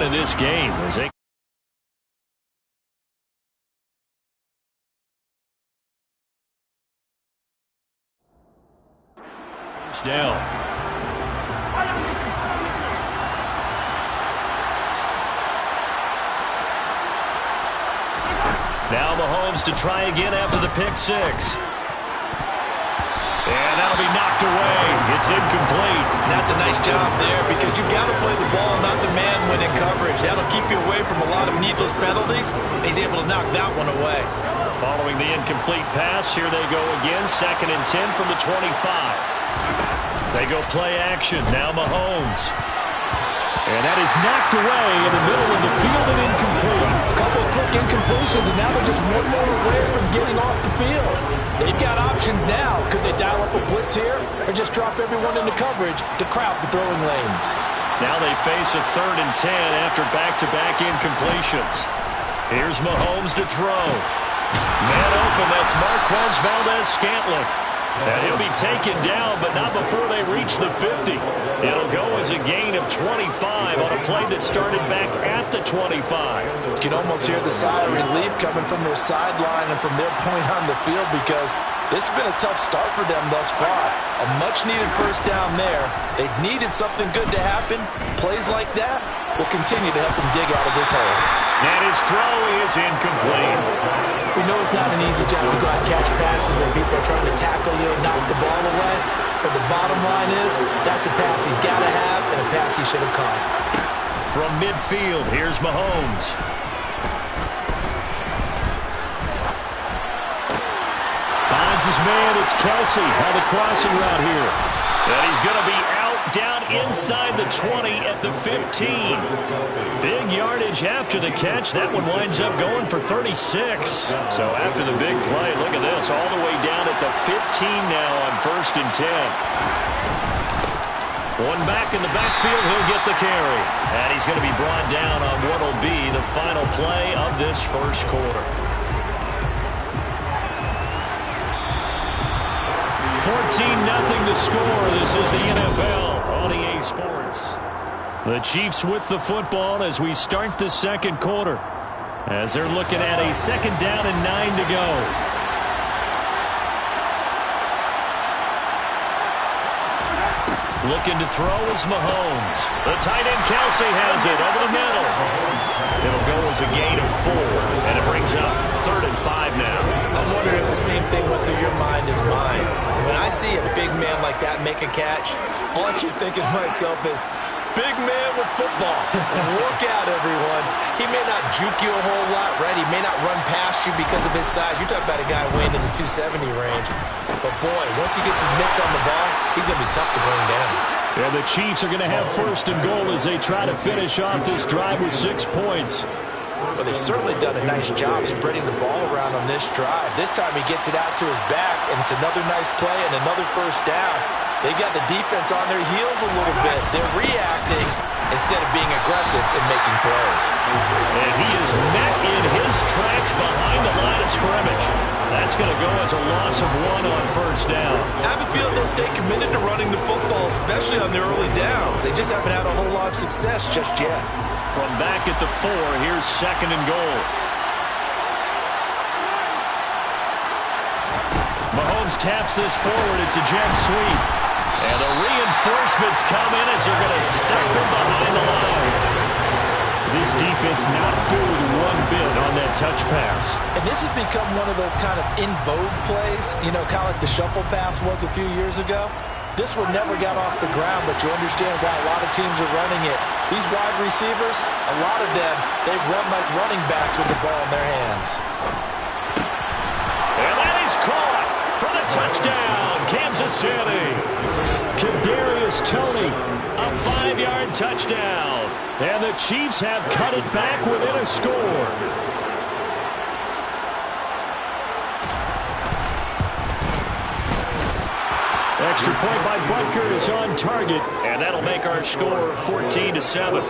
down in this game as they first down. Now Mahomes to try again after the pick six. And that'll be knocked away. It's incomplete. That's a nice job there because you've got to play the ball, not the man when in coverage. That'll keep you away from a lot of needless penalties. He's able to knock that one away. Following the incomplete pass, here they go again. 2nd and 10 from the 25. They go play action. Now Mahomes. And that is knocked away in the middle of the field and incomplete. A couple of quick incompletions, and now they're just one more away from getting off the field. They've got options now. Could they dial up a blitz here or just drop everyone into coverage to crowd the throwing lanes? Now they face a 3rd and 10 after back-to-back incompletions. Here's Mahomes to throw. Man open, that's Marquez Valdez-Scantling. And he'll be taken down, but not before they reach the 50. It'll go as a gain of 25 on a play that started back at the 25. You can almost hear the sigh of relief coming from their sideline and from their point on the field because this has been a tough start for them thus far. A much-needed first down there. They needed something good to happen. Plays like that will continue to help them dig out of this hole. And his throw is incomplete. We know it's not an easy job to go out and catch passes when people are trying to tackle you and knock the ball away. But the bottom line is, that's a pass he's got to have and a pass he should have caught. From midfield, here's Mahomes. Finds his man, it's Kelsey on the crossing route here. And he's going to be out down inside the 20 at the 15. Big yardage after the catch. That one winds up going for 36. So after the big play, look at this, all the way down at the 15 now on 1st and 10. One back in the backfield, he'll get the carry. And he's going to be brought down on what will be the final play of this first quarter. 14-0 to score. This is the NFL on EA Sports. The Chiefs with the football as we start the second quarter. As they're looking at a 2nd down and 9 to go. Looking to throw is Mahomes. The tight end Kelsey has it over the middle. It'll go as a gain of 4, and it brings up 3rd and 5 now. I'm wondering if the same thing went through your mind as mine. When I see a big man like that make a catch, all I keep thinking to myself is, big man with football. Look out, everyone. He may not juke you a whole lot, right? He may not run past you because of his size. You're talking about a guy weighing in the 270 range. But, boy, once he gets his mitts on the ball, he's going to be tough to bring down. And the Chiefs are going to have 1st and goal as they try to finish off this drive with 6 points. Well, they've certainly done a nice job spreading the ball around on this drive. This time he gets it out to his back, and it's another nice play and another first down. They've got the defense on their heels a little bit. They're reacting instead of being aggressive in making plays. And he is met in his tracks behind the line of scrimmage. That's going to go as a loss of 1 on first down. I have a feeling they'll stay committed to running the football, especially on their early downs. They just haven't had a whole lot of success just yet. From back at the 4, here's 2nd and goal. Mahomes taps this forward. It's a jet sweep. And the reinforcements come in as they're going to stop him behind the line. This defense not fooled one bit on that touch pass. And this has become one of those kind of in vogue plays, you know, kind of like the shuffle pass was a few years ago. This one never got off the ground, but you understand why a lot of teams are running it. These wide receivers, a lot of them, they run like running backs with the ball in their hands. And that is caught for the touchdown, Kansas City. Kadarius Toney, a 5-yard touchdown. And the Chiefs have cut it back within a score. Extra point by Butker is on target, and that'll make our score 14-7.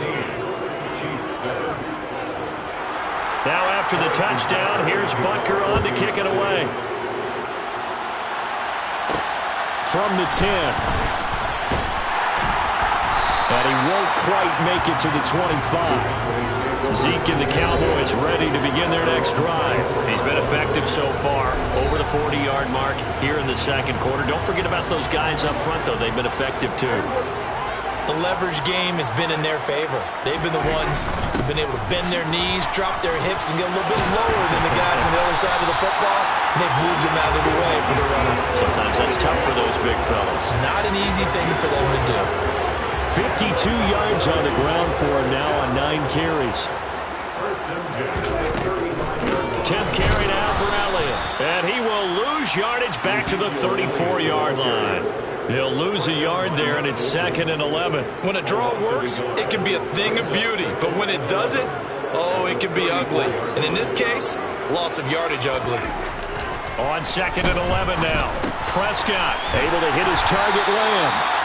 Now after the touchdown, here's Butker on to kick it away. From the 10. And he won't quite make it to the 25. Zeke and the Cowboys ready to begin their next drive. He's been effective so far, over the 40-yard mark here in the second quarter. Don't forget about those guys up front, though. They've been effective, too. The leverage game has been in their favor. They've been the ones who've been able to bend their knees, drop their hips, and get a little bit lower than the guys on the other side of the football, and they've moved them out of the way for the runner. Sometimes that's tough for those big fellas. Not an easy thing for them to do. 52 yards on the ground for him now on 9 carries. 10th carry now for Elliott. And he will lose yardage back to the 34-yard line. He'll lose a yard there, and it's 2nd and 11. When a draw works, it can be a thing of beauty. But when it doesn't, oh, it can be ugly. And in this case, loss of yardage ugly. On 2nd and 11 now. Prescott able to hit his target, Lamb.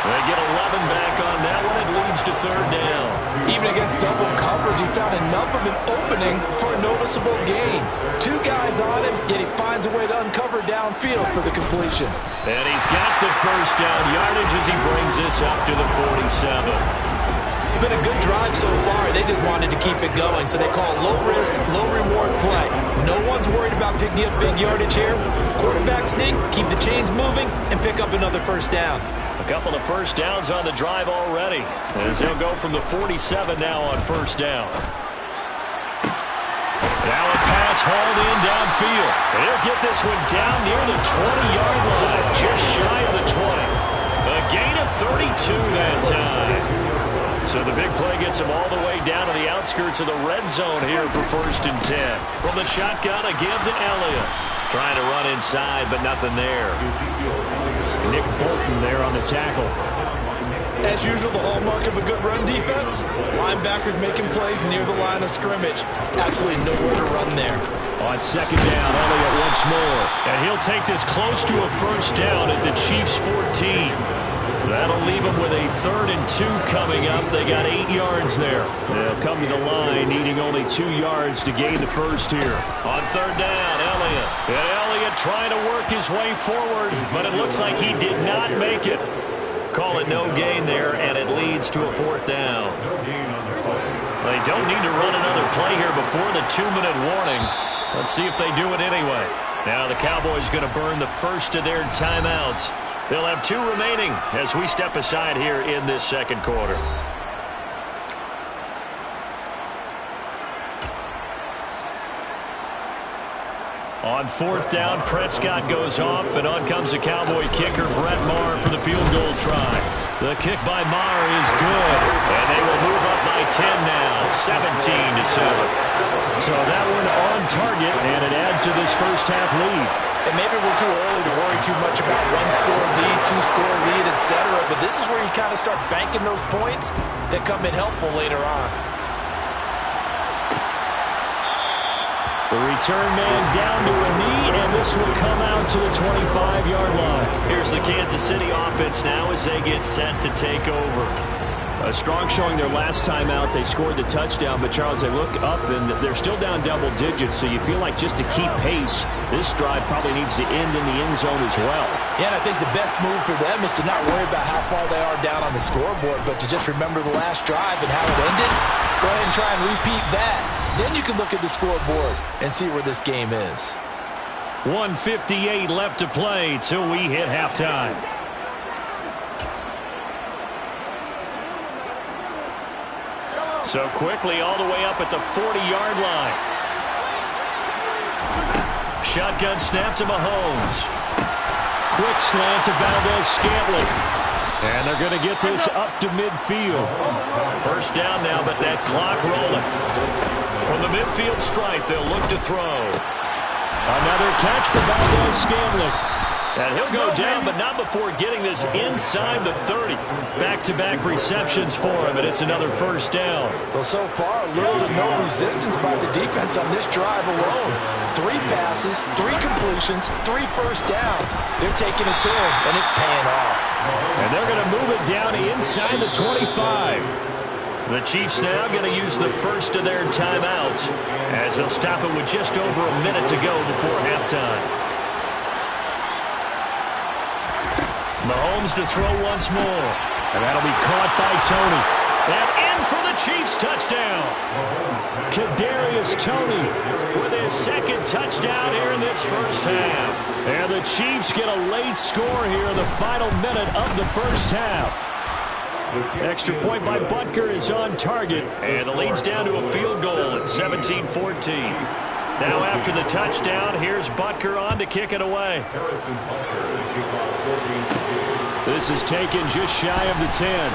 They get 11 back on that one. It leads to 3rd down. Even against double coverage, he found enough of an opening for a noticeable gain. 2 guys on him, yet he finds a way to uncover downfield for the completion. And he's got the 1st down yardage as he brings this up to the 47. It's been a good drive so far. They just wanted to keep it going, so they call it low-risk, low-reward play. No one's worried about picking up big yardage here. Quarterback sneak, keep the chains moving, and pick up another 1st down. A couple of 1st downs on the drive already, as they'll go from the 47 now on 1st down. Now a pass hauled in downfield. And he'll get this one down near the 20-yard line, just shy of the 20. A gain of 32 that time. So the big play gets him all the way down to the outskirts of the red zone here for 1st and 10. From the shotgun, a give to Elliott. Trying to run inside, but nothing there. Nick Bolton there on the tackle. As usual, the hallmark of a good run defense, linebackers making plays near the line of scrimmage. Absolutely nowhere to run there. On 2nd down, Elliott once more. And he'll take this close to a 1st down at the Chiefs' 14. That'll leave them with a 3rd and 2 coming up. They got 8 yards there. They'll come to the line, needing only 2 yards to gain the 1st here. On 3rd down, Elliott. And Elliott trying to work his way forward, but it looks like he did not make it. Call it no gain there, and it leads to a 4th down. They don't need to run another play here before the 2-minute warning. Let's see if they do it anyway. Now the Cowboys going to burn the first of their timeouts. They'll have 2 remaining as we step aside here in this second quarter. On 4th down, Prescott goes off, and on comes the Cowboy kicker, Brett Maher, for the field goal try. The kick by Maher is good, and they will move up by 10 now, 17-7. So that one on target, and it adds to this first half lead. And maybe we're too early to worry too much about 1-score lead, 2-score lead, etc. But this is where you kind of start banking those points that come in helpful later on. The return man down to a knee, and this will come out to the 25-yard line. Here's the Kansas City offense now as they get set to take over. A strong showing their last time out. They scored the touchdown, but, Charles, they look up, and they're still down double digits, so you feel like just to keep pace, this drive probably needs to end in the end zone as well. Yeah, and I think the best move for them is to not worry about how far they are down on the scoreboard, but to just remember the last drive and how it ended. Go ahead and try and repeat that. Then you can look at the scoreboard and see where this game is. 1:58 left to play till we hit halftime. So quickly all the way up at the 40-yard line. Shotgun snap to Mahomes. Quick slant to Valdez-Scantling. And they're going to get this up to midfield. First down now, but that clock rolling. From the midfield stripe, they'll look to throw. Another catch for Valdez-Scantling. And he'll go down, but not before getting this inside the 30. Back-to-back receptions for him, and it's another first down. Well, so far, little to no resistance by the defense on this drive alone. 3 passes, 3 completions, 3 first downs. They're taking it to him, and it's paying off. And they're going to move it down inside the 25. The Chiefs now going to use the first of their timeouts as they'll stop it with just over a minute to go before halftime. Mahomes to throw once more. And that'll be caught by Tony. And in for the Chiefs touchdown. Kadarius Toney with his second touchdown here in this first half. And the Chiefs get a late score here in the final minute of the first half. Extra point by Butker is on target. And the lead's down to a field goal at 17-14. Now after the touchdown, here's Butker on to kick it away. This is taken just shy of the 10.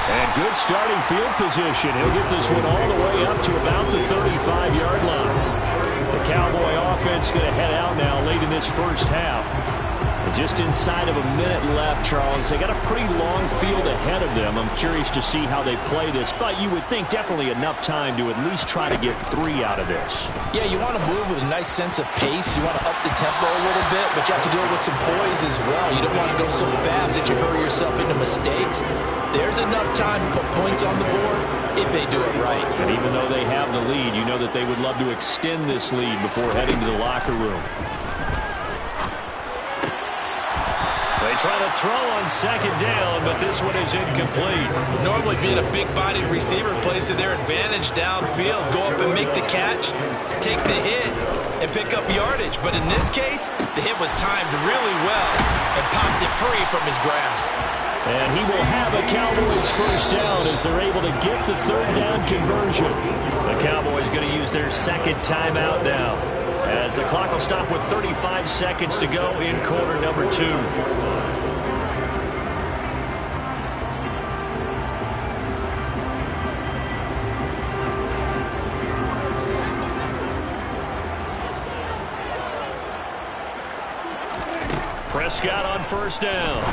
And good starting field position. He'll get this one all the way up to about the 35-yard line. The Cowboy offense going to head out now late in this first half. And just inside of a minute left, Charles. They got a pretty long field ahead of them. I'm curious to see how they play this, but you would think definitely enough time to at least try to get 3 out of this. Yeah, you want to move with a nice sense of pace. You want to up the tempo a little bit, but you have to do it with some poise as well. You don't want to go so fast that you hurry yourself into mistakes. There's enough time to put points on the board if they do it right. And even though they have the lead, you know that they would love to extend this lead before heading to the locker room. They try to throw on second down, but this one is incomplete. Normally being a big-bodied receiver plays to their advantage downfield. Go up and make the catch, take the hit, and pick up yardage. But in this case, the hit was timed really well and popped it free from his grasp. And he will have a Cowboys first down as they're able to get the third down conversion. The Cowboys going to use their second timeout now, as the clock will stop with 35 seconds to go in quarter number 2. Prescott on first down.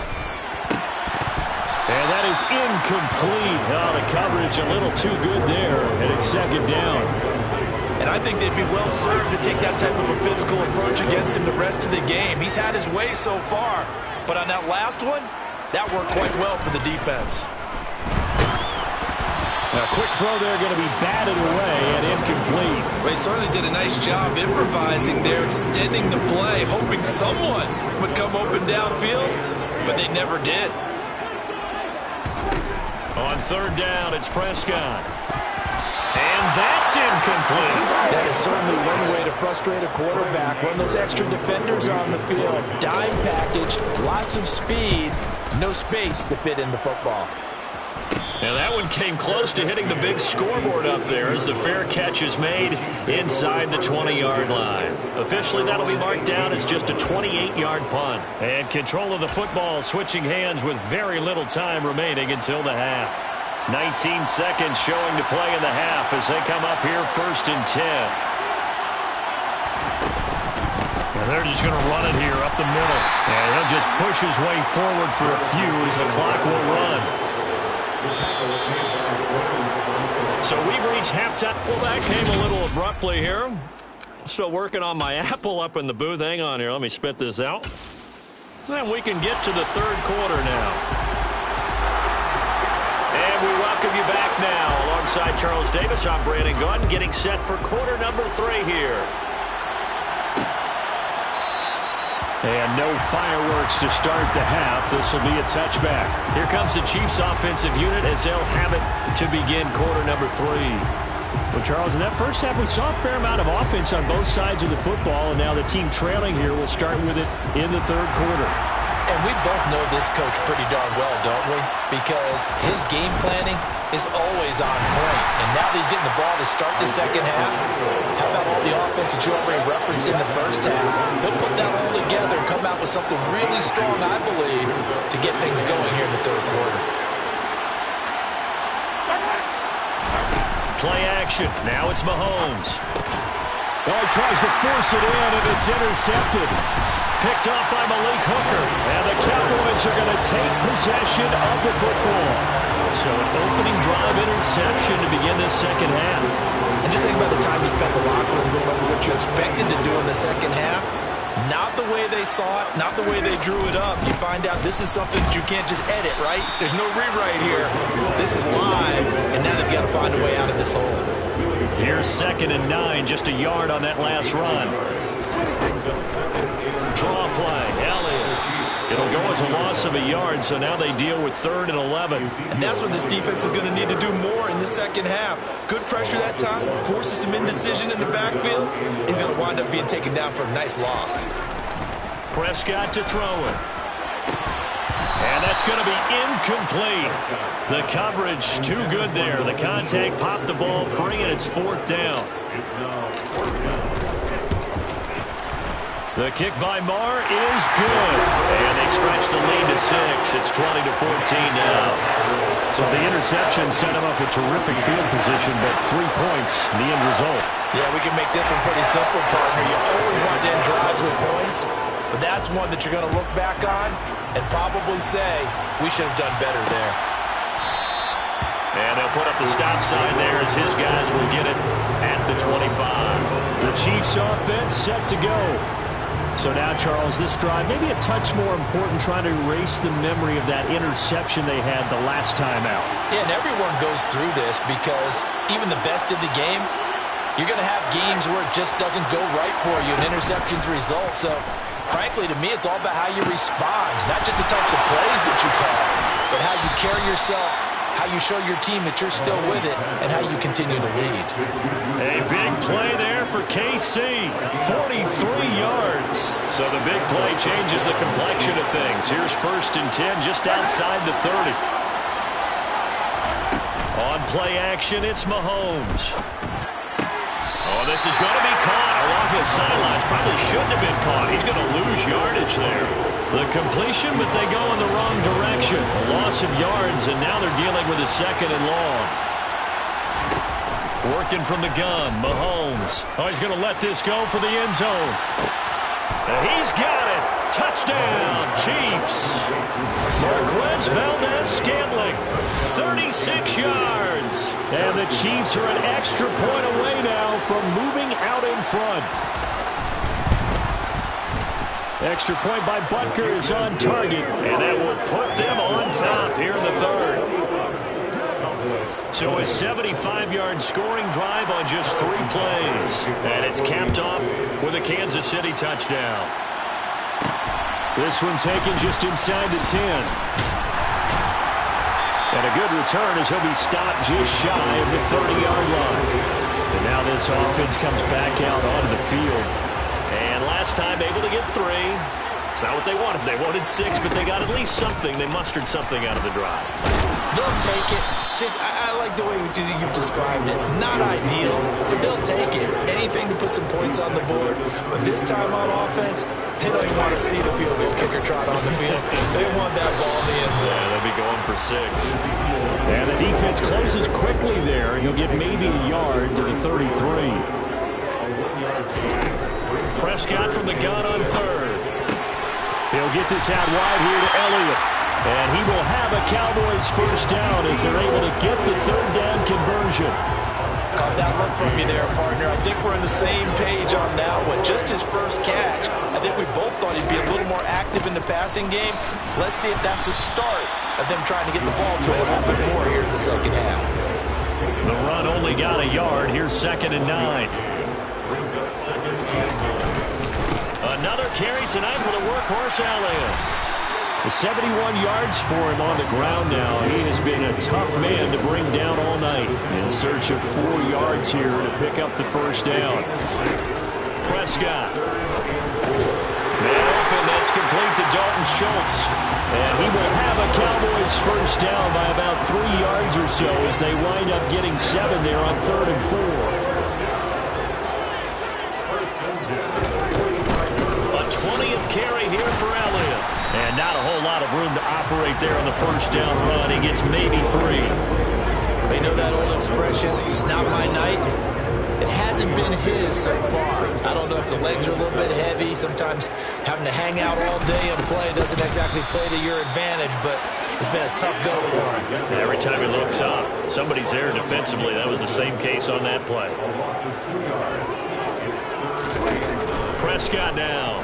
And that is incomplete. Oh, the coverage a little too good there, and it's second down. And I think they'd be well served to take that type of a physical approach against him the rest of the game. He's had his way so far, but on that last one, that worked quite well for the defense. Now, quick throw there going to be batted away and incomplete. Well, he certainly did a nice job improvising there, extending the play, hoping someone would come open downfield, but they never did. On third down, it's Prescott. And that's incomplete. That is certainly one way to frustrate a quarterback. When those extra defenders on the field, dime package, lots of speed, no space to fit in the football. And that one came close to hitting the big scoreboard up there as the fair catch is made inside the 20-yard line. Officially, that'll be marked down as just a 28-yard punt. And control of the football switching hands with very little time remaining until the half. 19 seconds showing to play in the half as they come up here first and 10. And they're just going to run it here up the middle. And he'll just push his way forward for a few as the clock will run. So we've reached halftime. Well, that came a little abruptly here. Still working on my apple up in the booth. Hang on here. Let me spit this out. Then we can get to the third quarter now. And we welcome you back now. Alongside Charles Davis, I'm Brandon Gaudin, getting set for quarter number 3 here. And no fireworks to start the half. This will be a touchback. Here comes the Chiefs offensive unit as they'll have it to begin quarter number 3. Well, Charles, in that first half, we saw a fair amount of offense on both sides of the football, and now the team trailing here will start with it in the third quarter. And we both know this coach pretty darn well, don't we? Because his game planning is always on point. And now that he's getting the ball to start the second half, how about all the offense that you already referenced in the first half? He'll put that all together and come out with something really strong, I believe, to get things going here in the third quarter. Play action. Now it's Mahomes. Oh, he tries to force it in, and it's intercepted. Picked off by Malik Hooker. And the Cowboys are going to take possession of the football. So an opening drive interception to begin this second half. And just think about the time you spent in the locker room going over what you expected to do in the second half. Not the way they saw it, not the way they drew it up. You find out this is something that you can't just edit, right? There's no rewrite here. This is live, and now they've got to find a way out of this hole. Here's 2nd and 9, just a yard on that last run. Draw play, Elliott. It'll go as a loss of a yard, so now they deal with 3rd and 11. And that's what this defense is going to need to do more in the second half. Good pressure that time, forces some indecision in the backfield. He's going to wind up being taken down for a nice loss. Prescott to throw it. And that's going to be incomplete. The coverage too good there. The contact popped the ball free, and it's 4th down. The kick by Marr is good. And they stretch the lead to 6. It's 20-14 now. So the interception set him up with terrific field position, but 3 points, the end result. Yeah, we can make this one pretty simple, partner. You always want to end drives with points, but that's one that you're going to look back on and probably say, we should have done better there. And they'll put up the stop sign there as his guys will get it at the 25. The Chiefs offense set to go. So now, Charles, this drive maybe a touch more important, trying to erase the memory of that interception they had the last time out. Yeah, and everyone goes through this because even the best in the game, you're going to have games where it just doesn't go right for you, and interceptions result. So, frankly, to me, it's all about how you respond, not just the types of plays that you call, but how you carry yourself, how you show your team that you're still with it, and how you continue to lead. A big play there for KC, 43 yards. So the big play changes the complexion of things. Here's 1st and 10 just outside the 30. On play action, it's Mahomes. Oh, this is going to be caught along his sidelines. Probably shouldn't have been caught. He's going to lose yardage there. The completion, but they go in the wrong direction. A loss of yards, and now they're dealing with a 2nd and long. Working from the gun, Mahomes. Oh, he's going to let this go for the end zone. And he's got it. Touchdown, Chiefs. Marquez Valdez-Scantling, 36 yards. And the Chiefs are an extra point away now from moving out in front. Extra point by Butker is on target, and that will put them on top here in the 3rd. So a 75-yard scoring drive on just 3 plays. And it's capped off with a Kansas City touchdown. This one taken just inside the 10. And a good return as he'll be stopped just shy of the 30-yard line. And now this offense comes back out onto the field. And last time able to get 3. It's not what they wanted. They wanted 6, but they got at least something. They mustered something out of the drive. They'll take it. I like the way you've described it. Not ideal, but they'll take it. Anything to put some points on the board. But this time on offense, they don't even want to see the field goal kicker trot on the field. They want that ball in the end zone. Yeah, they'll be going for 6. And the defense closes quickly there. He'll get maybe a yard to the 33. Prescott from the gun on 3rd. He'll get this out wide here to Elliott. And he will have a Cowboys 1st down as they're able to get the 3rd down conversion. Caught that look from you there, partner. I think we're on the same page on that one. Just his first catch. I think we both thought he'd be a little more active in the passing game. Let's see if that's the start of them trying to get the ball to him a little bit more here in the second half. The run only got a yard. Here's 2nd and 9. Another carry tonight for the workhorse Elliott. 71 yards for him on the ground now. He has been a tough man to bring down all night. In search of 4 yards here to pick up the 1st down. Prescott. Man open, that's complete to Dalton Schultz. And he will have a Cowboys 1st down by about 3 yards or so as they wind up getting 7 there on 3rd and 4. A 20th carry here for Elliott. And not a whole lot of room to operate there on the 1st down run. He gets maybe 3. They know that old expression, it's not my night. It hasn't been his so far. I don't know if the legs are a little bit heavy. Sometimes having to hang out all day and play doesn't exactly play to your advantage, but it's been a tough go for him. Every time he looks up, somebody's there defensively. That was the same case on that play. Prescott now.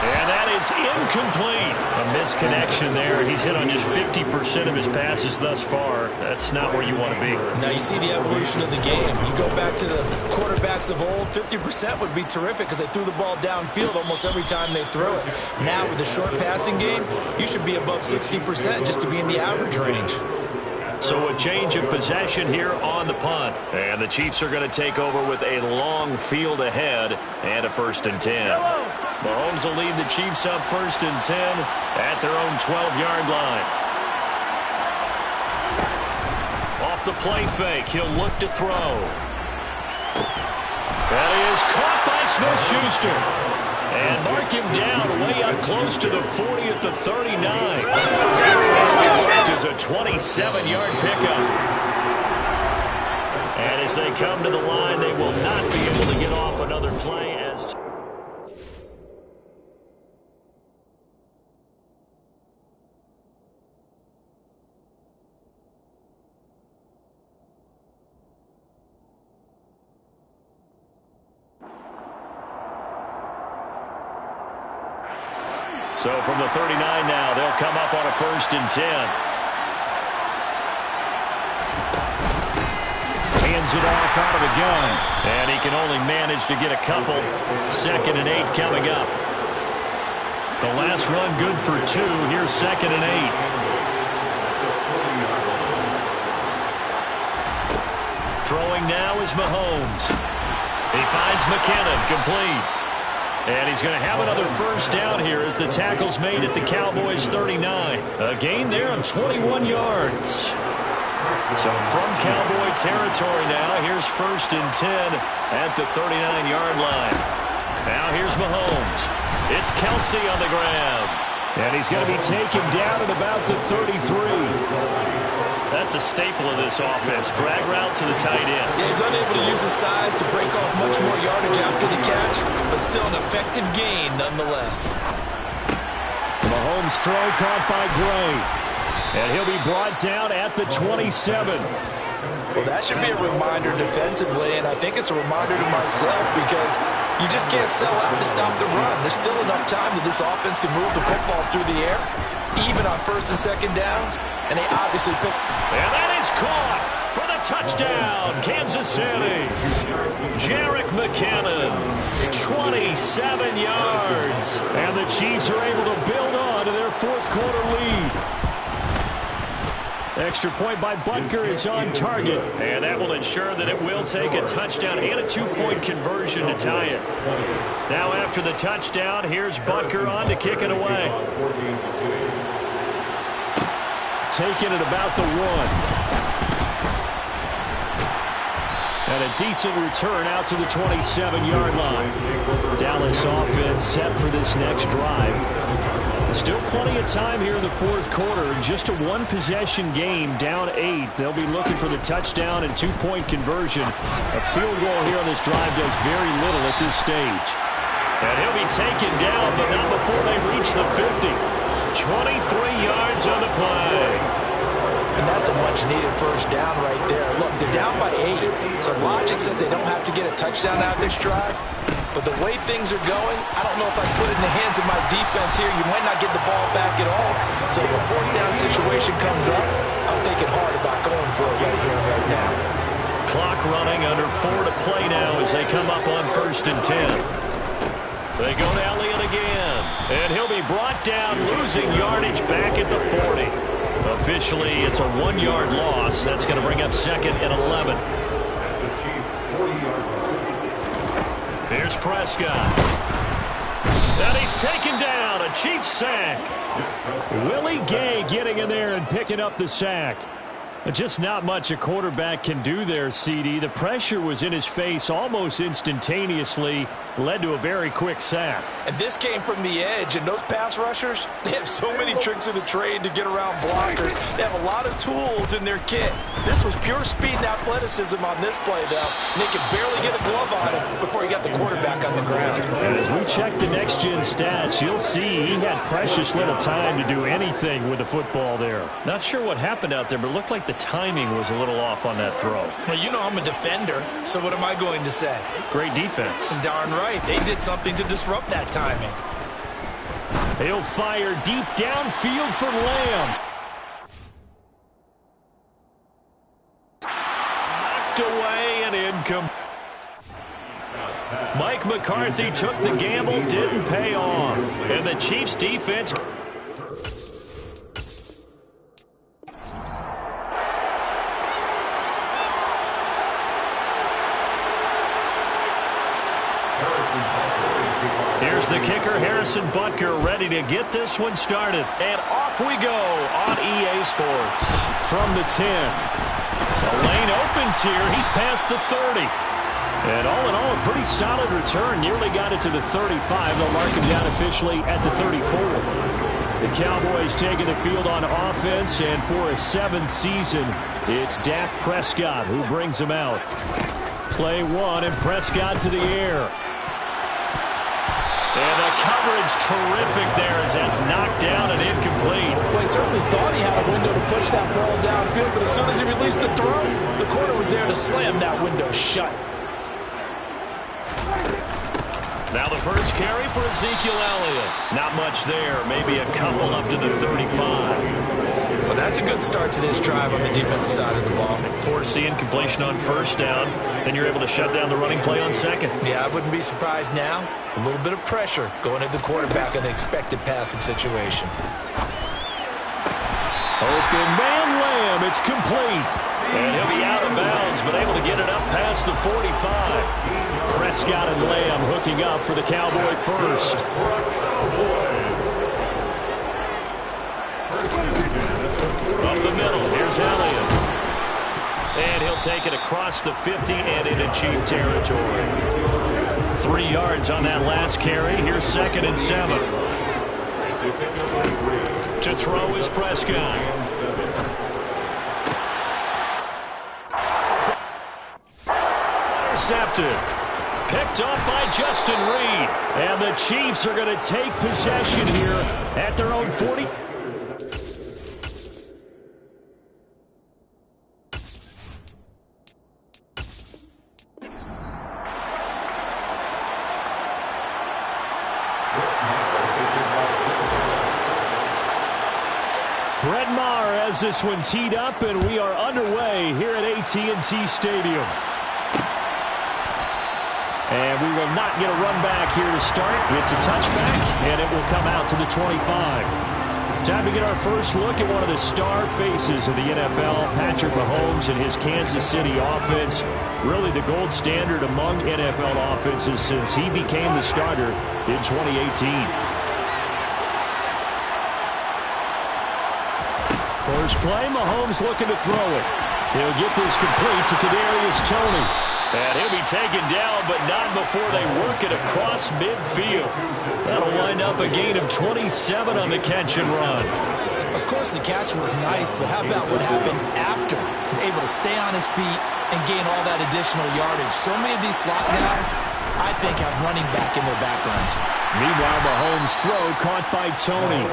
And that is incomplete. A misconnection there. He's hit on just 50% of his passes thus far. That's not where you want to be. Now you see the evolution of the game. You go back to the quarterbacks of old, 50% would be terrific because they threw the ball downfield almost every time they threw it. Now with the short passing game, you should be above 60% just to be in the average range. So a change of possession here on the punt. And the Chiefs are going to take over with a long field ahead and a 1st and 10. Mahomes will lead the Chiefs up 1st and 10 at their own 12-yard line. Off the play fake, he'll look to throw. That is caught by Smith-Schuster. And mark him down way up close to the 40 at the 39. It is a 27-yard pickup. And as they come to the line, they will not be able to get off another play as... So from the 39 now, they'll come up on a 1st and 10. Hands it off out of the gun. And he can only manage to get a couple. 2nd and 8 coming up. The last run good for 2. Here's 2nd and 8. Throwing now is Mahomes. He finds McKinnon, complete. And he's going to have another 1st down here as the tackle's made at the Cowboys 39. A gain there of 21 yards. So from Cowboy territory now, here's 1st and 10 at the 39-yard line. Now here's Mahomes. It's Kelsey on the ground. And he's going to be taken down at about the 33. That's a staple of this offense. Drag route to the tight end. Yeah, he's unable to use his size to break off much more yardage after the catch, but still an effective gain nonetheless. Mahomes' throw caught by Gray. And he'll be brought down at the 27. Well, that should be a reminder defensively, and I think it's a reminder to myself because you just can't sell out to stop the run. There's still enough time that this offense can move the football through the air, even on 1st and 2nd downs, and they obviously pick. And that is caught for the touchdown, Kansas City. Jerick McKinnon, 27 yards. And the Chiefs are able to build on to their 4th quarter lead. Extra point by Butker is on target. And that will ensure that it will take a touchdown and a 2-point conversion to tie it. Now after the touchdown, here's Butker on to kick it away. Taking it about the 1. And a decent return out to the 27-yard line. Dallas offense set for this next drive. Still plenty of time here in the 4th quarter. Just a 1-possession game, down 8. They'll be looking for the touchdown and 2-point conversion. A field goal here on this drive does very little at this stage. And he'll be taken down, but not before they reach the 50. 23 yards on the play. And that's a much-needed 1st down right there. Look, they're down by 8. So logic says they don't have to get a touchdown out of this drive. But the way things are going, I don't know if I put it in the hands of my defense here. You might not get the ball back at all. So if a 4th down situation comes up, I'm thinking hard about going for it right here, right now. Clock running under 4 to play now as they come up on 1st and 10. They go to Elliott again. And he'll be brought down, losing yardage back at the 40. Officially, it's a 1-yard loss. That's going to bring up 2nd and 11. Here's Prescott. And he's taken down. A Chiefs sack. Willie Gay getting in there and picking up the sack. Just not much a quarterback can do there, CD. The pressure was in his face almost instantaneously, led to a very quick sack. And this came from the edge, and those pass rushers, they have so many tricks of the trade to get around blockers. They have a lot of tools in their kit. This was pure speed and athleticism on this play, though, and they could barely get a glove on him before he got the quarterback on the ground. And as we check the next-gen stats, you'll see he had precious little time to do anything with the football there. Not sure what happened out there, but it looked like the timing was a little off on that throw. Well, you know I'm a defender, so what am I going to say? Great defense. Darn right. They did something to disrupt that timing. He'll fire deep downfield for Lamb. Knocked away and incomplete. Mike McCarthy took the gamble, didn't pay off. And the Chiefs defense... Here's the kicker, Harrison Butker, ready to get this one started. And off we go on EA Sports. From the 10. The lane opens here. He's past the 30. And all in all, a pretty solid return. Nearly got it to the 35. They'll mark him down officially at the 34. The Cowboys taking the field on offense. And for a 7th season, it's Dak Prescott who brings him out. Play one, and Prescott to the air. And the coverage terrific there as that's knocked down and incomplete. Well, he certainly thought he had a window to push that ball downfield, but as soon as he released the throw, the corner was there to slam that window shut. Now the first carry for Ezekiel Elliott. Not much there, maybe a couple up to the 35. Well, that's a good start to this drive on the defensive side of the ball. Forcing completion on first down, then you're able to shut down the running play on second. Yeah, I wouldn't be surprised now. A little bit of pressure going at the quarterback in the expected passing situation. Open man Lamb, it's complete. And he'll be out of bounds, but able to get it up past the 45. Prescott and Lamb hooking up for the Cowboy first. Up the middle, here's Elliott. And he'll take it across the 50 and into Chief territory. 3 yards on that last carry. Here's 2nd and 7. To throw is Prescott. Intercepted. Picked off by Justin Reed. And the Chiefs are going to take possession here at their own 40. Brett Maher has this one teed up, and we are underway here at AT&T Stadium. And we will not get a run back here to start. It's a touchback, and it will come out to the 25. Time to get our first look at one of the star faces of the NFL, Patrick Mahomes and his Kansas City offense. Really the gold standard among NFL offenses since he became the starter in 2018. First play, Mahomes looking to throw it. He'll get this complete to Kadarius Toney. And he'll be taken down, but not before they work it across midfield. That'll wind up a gain of 27 on the catch and run. Of course, the catch was nice, but how about what happened after? Able to stay on his feet and gain all that additional yardage. So many of these slot guys, I think, have running back in their background. Meanwhile, Mahomes' throw caught by Toney.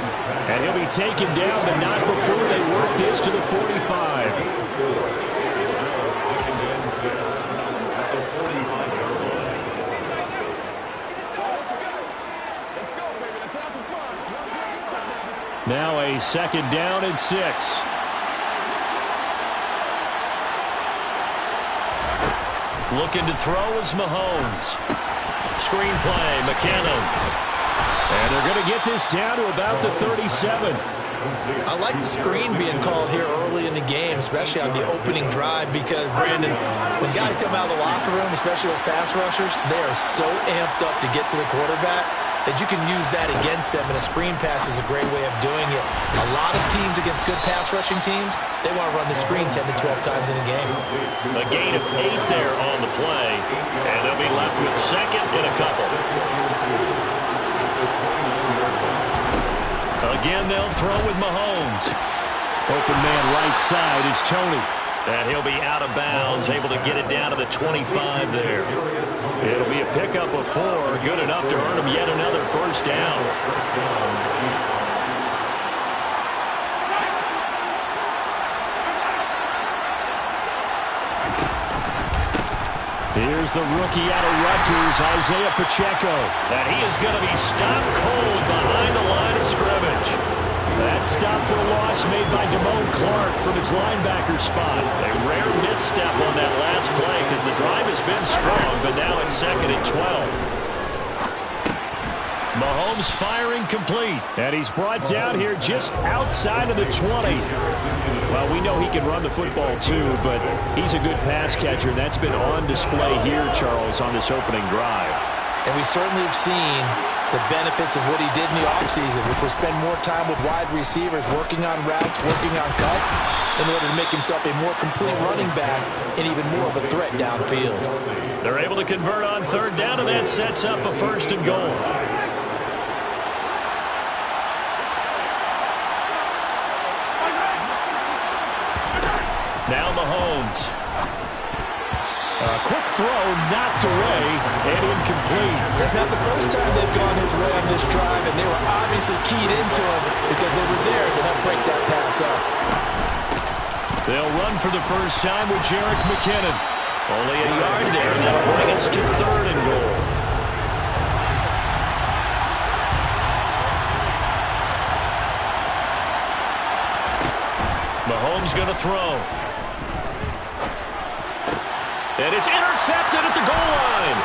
And he'll be taken down, but not before they work this to the 45. Now a 2nd down and 6. Looking to throw is Mahomes. Screen play, McKinnon. And they're going to get this down to about the 37. I like the screen being called here early in the game, especially on the opening drive, because, Brandon, when guys come out of the locker room, especially those pass rushers, they are so amped up to get to the quarterback that you can use that against them, and a screen pass is a great way of doing it. A lot of teams against good pass rushing teams, they want to run the screen 10 to 12 times in a game. A gain of 8 there on the play, and they'll be left with 2nd and a couple. Again, they'll throw with Mahomes. Open man right side is Toney. And he'll be out of bounds, able to get it down to the 25 there. It'll be a pickup of 4, good enough to earn him yet another first down. Here's the rookie out of Rutgers, Isaiah Pacheco. And he is going to be stopped cold behind the line of scrimmage. That stop for a loss made by Damone Clark from his linebacker spot. A rare misstep on that last play because the drive has been strong, but now it's 2nd and 12. Mahomes firing complete, and he's brought down here just outside of the 20. Well, we know he can run the football too, but he's a good pass catcher. That's been on display here, Charles, on this opening drive. And we certainly have seen the benefits of what he did in the offseason, which was spend more time with wide receivers, working on routes, working on cuts, in order to make himself a more complete running back and even more of a threat downfield. They're able to convert on 3rd down, and that sets up a 1st and goal. Now Mahomes. A quick throw knocked away and incomplete. It's not the first time they've gone his way on this drive, and they were obviously keyed into him because they were there to help break that pass up. They'll run for the first time with Jerick McKinnon. Only a yard there, and that'll bring us to 3rd and goal. Mahomes going to throw. And it's intercepted at the goal line.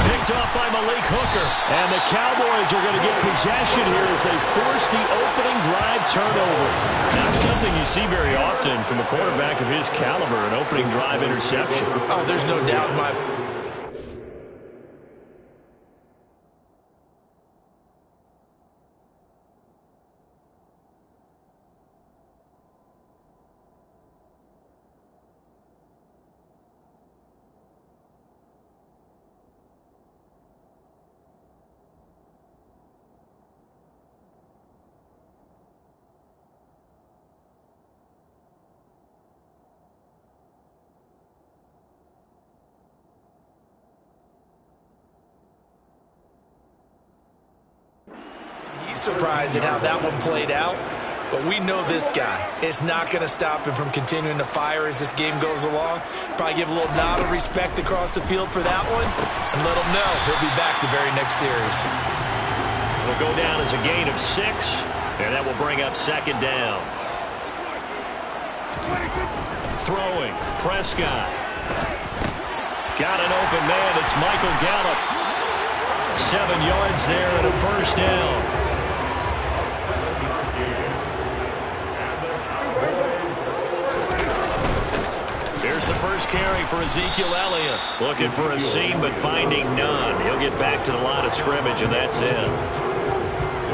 Picked up by Malik Hooker. And the Cowboys are going to get possession here as they force the opening drive turnover. Not something you see very often from a quarterback of his caliber, an opening drive interception. Oh, there's no doubt in my... surprised at how that one played out, but we know this guy is not going to stop him from continuing to fire as this game goes along. Probably give a little nod of respect across the field for that one and let him know he'll be back the very next series. It'll go down as a gain of 6, and that will bring up 2nd down. Throwing, Prescott. Got an open man, it's Michael Gallup. 7 yards there and a 1st down. Here's the first carry for Ezekiel Elliott. Looking for a seam, but finding none. He'll get back to the line of scrimmage, and that's it.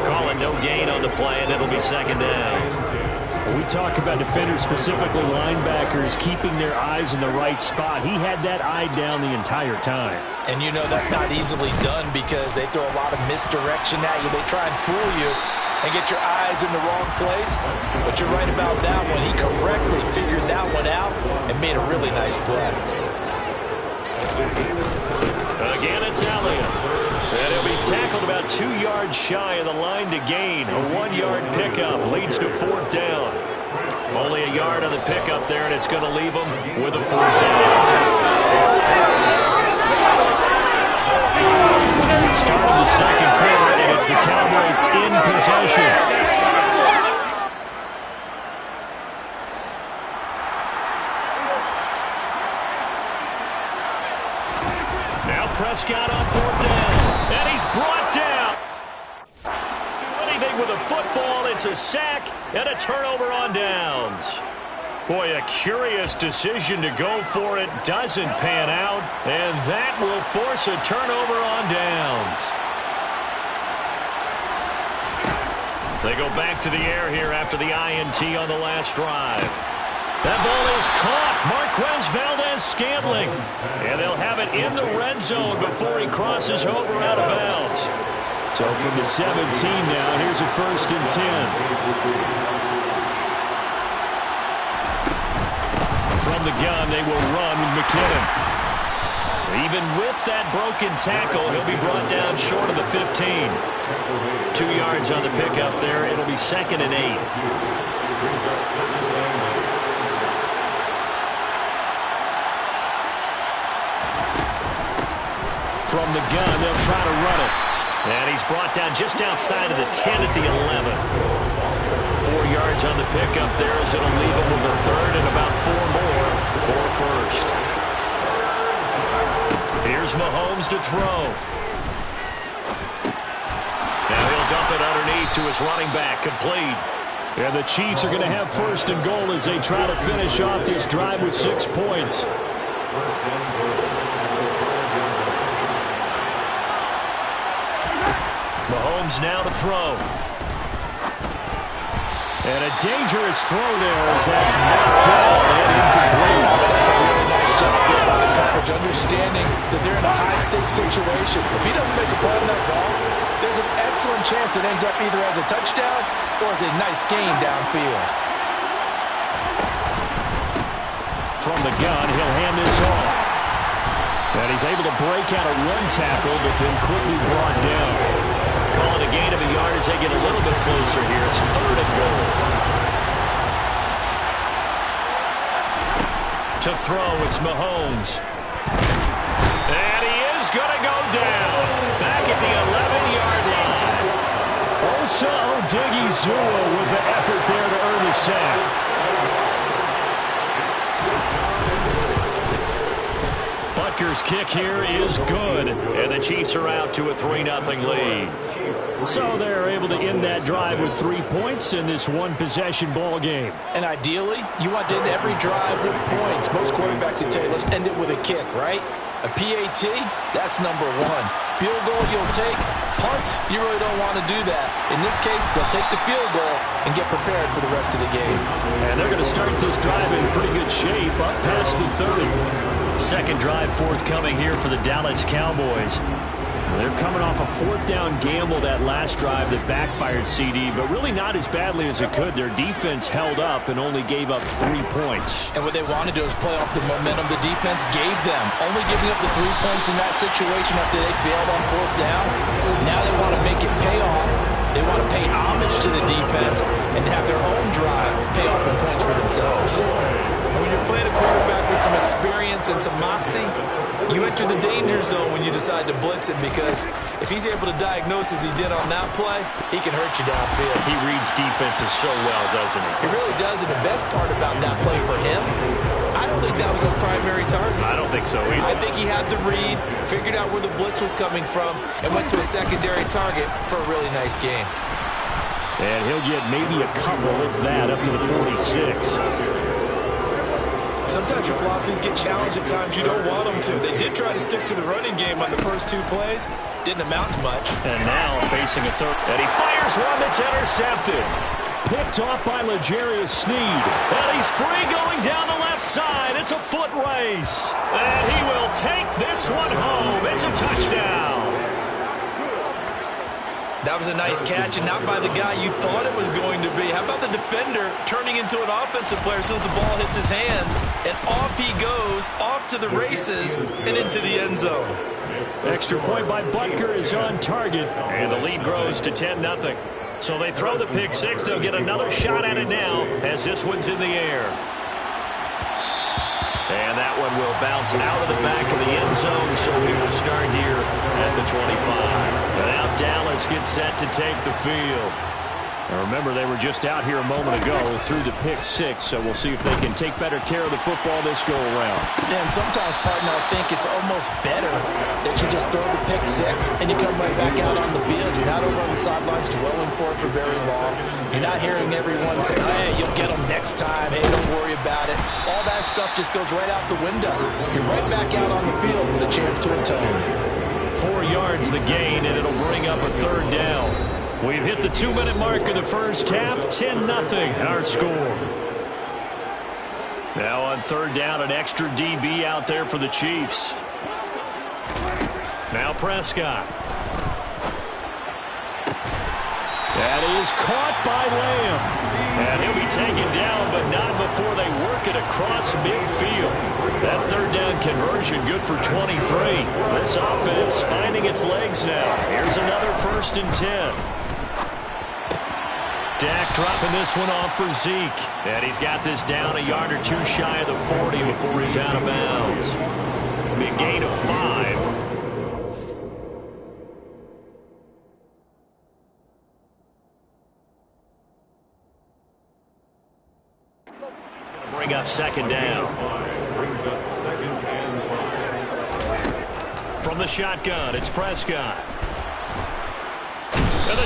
Calling no gain on the play, and it'll be 2nd down. When we talk about defenders, specifically linebackers, keeping their eyes in the right spot. He had that eye down the entire time. And you know that's not easily done because they throw a lot of misdirection at you. They try and fool you and get your eyes in the wrong place. But you're right about that one. He correctly figured that one out and made a really nice play. Again, it's Elliott. And he'll be tackled about 2 yards shy of the line to gain. A 1-yard pickup leads to 4th down. Only a yard on the pickup there, and it's going to leave him with a 4th down. Starting the 2nd quarter, and it's the Cowboys in possession. Now Prescott on 4th down, and he's brought down. Do anything with a football, it's a sack and a turnover on downs. Boy, a curious decision to go for it. Doesn't pan out, and that will force a turnover on downs. They go back to the air here after the INT on the last drive. That ball is caught. Marquez Valdez-Scantling. And they'll have it in the red zone before he crosses over out of bounds. So from the 17 now, here's a 1st and 10. From the gun, they will run with McKinnon. Even with that broken tackle, he'll be brought down short of the 15. 2 yards on the pickup there. It'll be 2nd and 8. From the gun, they'll try to run it. And he's brought down just outside of the 10 at the 11. 4 yards on the pickup there as it'll leave him with a third and about 4 more for a first. Here's Mahomes to throw. Now he'll dump it underneath to his running back, complete. And the Chiefs are going to have first and goal as they try to finish off this drive with 6 points. Mahomes now to throw. And a dangerous throw there as that's knocked down and incomplete. That's a really nice job there by the coverage, understanding that they're in a high-stakes situation. If he doesn't make a play on that ball, there's an excellent chance it ends up either as a touchdown or as a nice gain downfield. From the gun, he'll hand this off. And he's able to break out a run tackle, but then quickly brought down. Calling a gain of a yard as they get a little bit closer here. It's third and goal. To throw, it's Mahomes. And he is going to go down. Back at the 11-yard line. Osa Odighizuwa with the effort there to earn the sack. Butker's kick here is good, and the Chiefs are out to a 3-0 lead. So they're able to end that drive with 3 points in this one-possession ball game. And ideally, you want to end every drive with points. Most quarterbacks would tell you, let's end it with a kick, right? A PAT, that's number 1. Field goal you'll take. Punts, you really don't want to do that. In this case, they'll take the field goal and get prepared for the rest of the game. And they're going to start this drive in pretty good shape, up past the 30. Second drive forthcoming here for the Dallas Cowboys. They're coming off a 4th down gamble that last drive that backfired CD, but really not as badly as it could. Their defense held up and only gave up 3 points. And what they wanted to do is play off the momentum the defense gave them. Only giving up the 3 points in that situation after they failed on 4th down. Now they want to make it pay off. They want to pay homage to the defense and have their own drive pay off in points for themselves. When you're playing a quarterback with some experience and some moxie, you enter the danger zone when you decide to blitz him, because if he's able to diagnose as he did on that play, he can hurt you downfield. He reads defenses so well, doesn't he? He really does, and the best part about that play for him, I don't think that was his primary target. I don't think so either. I think he had the read, figured out where the blitz was coming from, and went to a secondary target for a really nice game. And he'll get maybe a couple, if that, up to the 46. Sometimes your philosophies get challenged at times you don't want them to. They did try to stick to the running game on the first 2 plays. Didn't amount to much. And now facing a third. And he fires one that's intercepted. Picked off by L'Jarius Sneed. And he's free going down the left side. It's a foot race. And he will take this one home. It's a touchdown. That was a nice catch, and not by the guy you thought it was going to be. How about the defender turning into an offensive player as soon as the ball hits his hands, and off he goes, off to the races, and into the end zone. Extra point by Butker is on target, and the lead grows to 10-0. So they throw the pick six. They'll get another shot at it now as this one's in the air. And that one will bounce out of the back of the end zone, so we will start here at the 25. And now Dallas gets set to take the field. And remember, they were just out here a moment ago through the pick six, so we'll see if they can take better care of the football this go-around. Yeah, and sometimes, partner, I think it's almost better that you just throw the pick six and you come right back out on the field. You're not over on the sidelines dwelling for it for very long. You're not hearing everyone say, hey, you'll get them next time. Hey, don't worry about it. All that stuff just goes right out the window. You're right back out on the field with a chance to atone. 4 yards the gain, and it'll bring up a third down. We've hit the 2-minute mark of the first half. 10-0 our score. Now on third down, an extra DB out there for the Chiefs. Now Prescott. That is caught by Lamb. And he'll be taken down, but not before they work it across midfield. That third down conversion good for 23. This offense finding its legs now. Here's another 1st and 10. Dak dropping this one off for Zeke. And he's got this down a yard or two shy of the 40 before he's out of bounds. Big gain of 5. up second down. From the shotgun, it's Prescott. And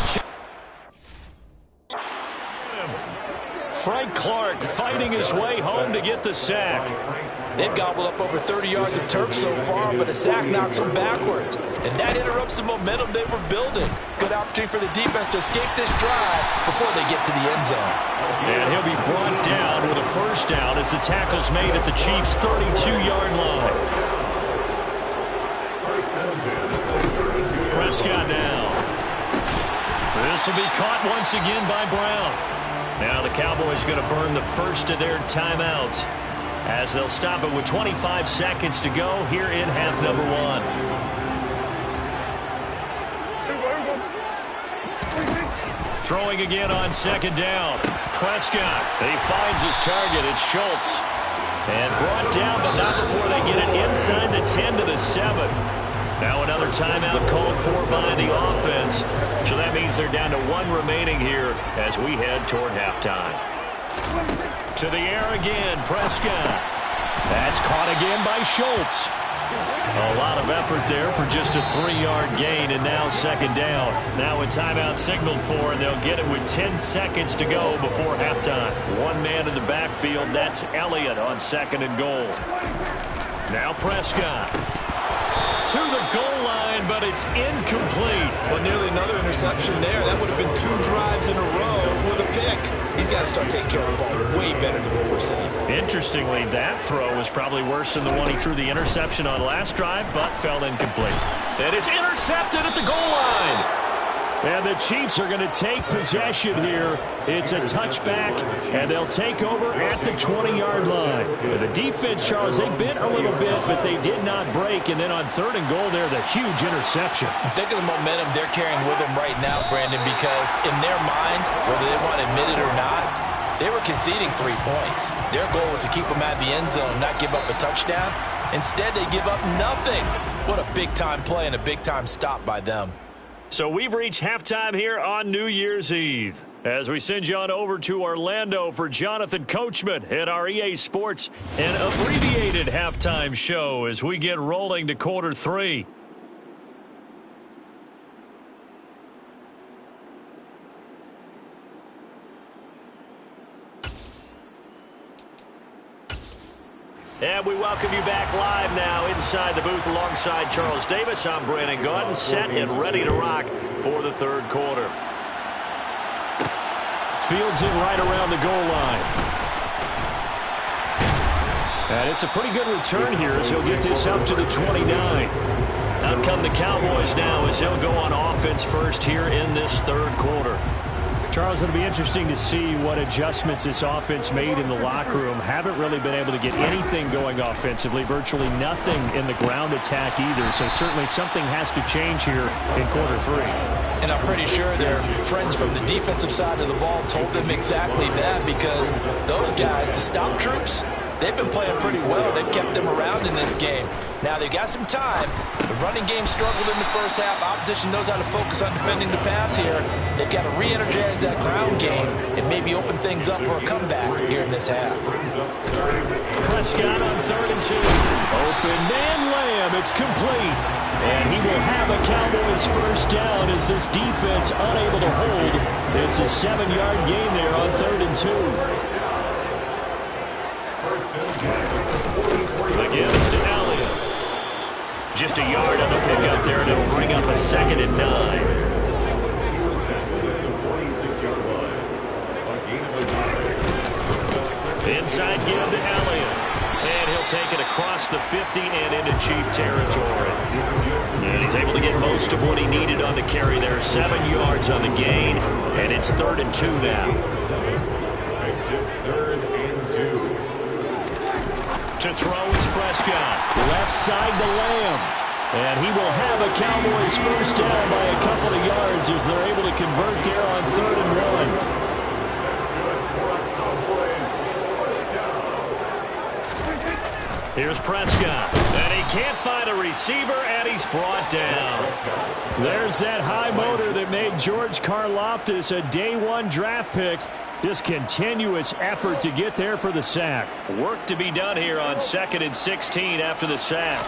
Frank Clark fighting his way home to get the sack. They've gobbled up over 30 yards of turf so far, but a sack knocks them backwards. And that interrupts the momentum they were building. Good opportunity for the defense to escape this drive before they get to the end zone. And he'll be brought down with a first down as the tackle's made at the Chiefs' 32-yard line. Prescott now. This will be caught once again by Brown. Now the Cowboys going to burn the first of their timeouts as they'll stop it with 25 seconds to go here in half number one. Throwing again on second down. Prescott. He finds his target. It's Schultz. And brought down, but not before they get it inside the 10 to the 7. Now another timeout called for by the offense. So that means they're down to one remaining here as we head toward halftime. To the air again, Prescott. That's caught again by Schultz. A lot of effort there for just a 3-yard gain, and now second down. Now a timeout signaled for, and they'll get it with 10 seconds to go before halftime. One man in the backfield, that's Elliott on second and goal. Now Prescott. To the goal line, but it's incomplete. Well, nearly another interception there. That would have been 2 drives in a row with a pick. He's got to start taking care of the ball way better than what we're seeing. Interestingly, that throw was probably worse than the one he threw the interception on last drive, but fell incomplete. And it's intercepted at the goal line. And the Chiefs are going to take possession here. It's a touchback, and they'll take over at the 20-yard line. The defense, Charles, they bit a little bit, but they did not break. And then on third and goal there, the huge interception. Think of the momentum they're carrying with them right now, Brandon, because in their mind, whether they want to admit it or not, they were conceding 3 points. Their goal was to keep them out of the end zone, not give up a touchdown. Instead, they give up nothing. What a big-time play and a big-time stop by them. So we've reached halftime here on New Year's Eve. As we send you on over to Orlando for Jonathan Coachman at our EA Sports, an abbreviated halftime show as we get rolling to quarter 3. And we welcome you back live now inside the booth alongside Charles Davis. I'm Brandon Gaudin, set and ready to rock for the third quarter. Fields it right around the goal line. And it's a pretty good return here as he'll get this up to the 29. Out come the Cowboys now as they'll go on offense first here in this third quarter. Charles, it'll be interesting to see what adjustments this offense made in the locker room. Haven't really been able to get anything going offensively, virtually nothing in the ground attack either. So certainly something has to change here in quarter 3. And I'm pretty sure their friends from the defensive side of the ball told them exactly that, because those guys, the stop troops, they've been playing pretty well. They've kept them around in this game. Now, they've got some time. The running game struggled in the first half. Opposition knows how to focus on defending the pass here. They've got to re-energize that ground game and maybe open things up for a comeback here in this half. Prescott on 3rd and 2. Open man Lamb. It's complete. And he will have a Cowboys first down as this defense unable to hold. It's a 7-yard gain there on 3rd and 2. Again, it's to Elliott. Just a yard on the pickup there, and it'll bring up a 2nd and 9. Inside give to Elliott. And he'll take it across the 50 and into Chief territory. And he's able to get most of what he needed on the carry there. 7 yards on the gain, and it's 3rd and 2 now. 3rd and 2. To throw is Prescott. Left side to Lamb. And he will have a Cowboys first down by a couple of yards as they're able to convert there on 3rd and 1. Here's Prescott. And he can't find a receiver, and he's brought down. There's that high motor that made George Karlaftis a day 1 draft pick. Just continuous effort to get there for the sack. Work to be done here on 2nd and 16 after the sack.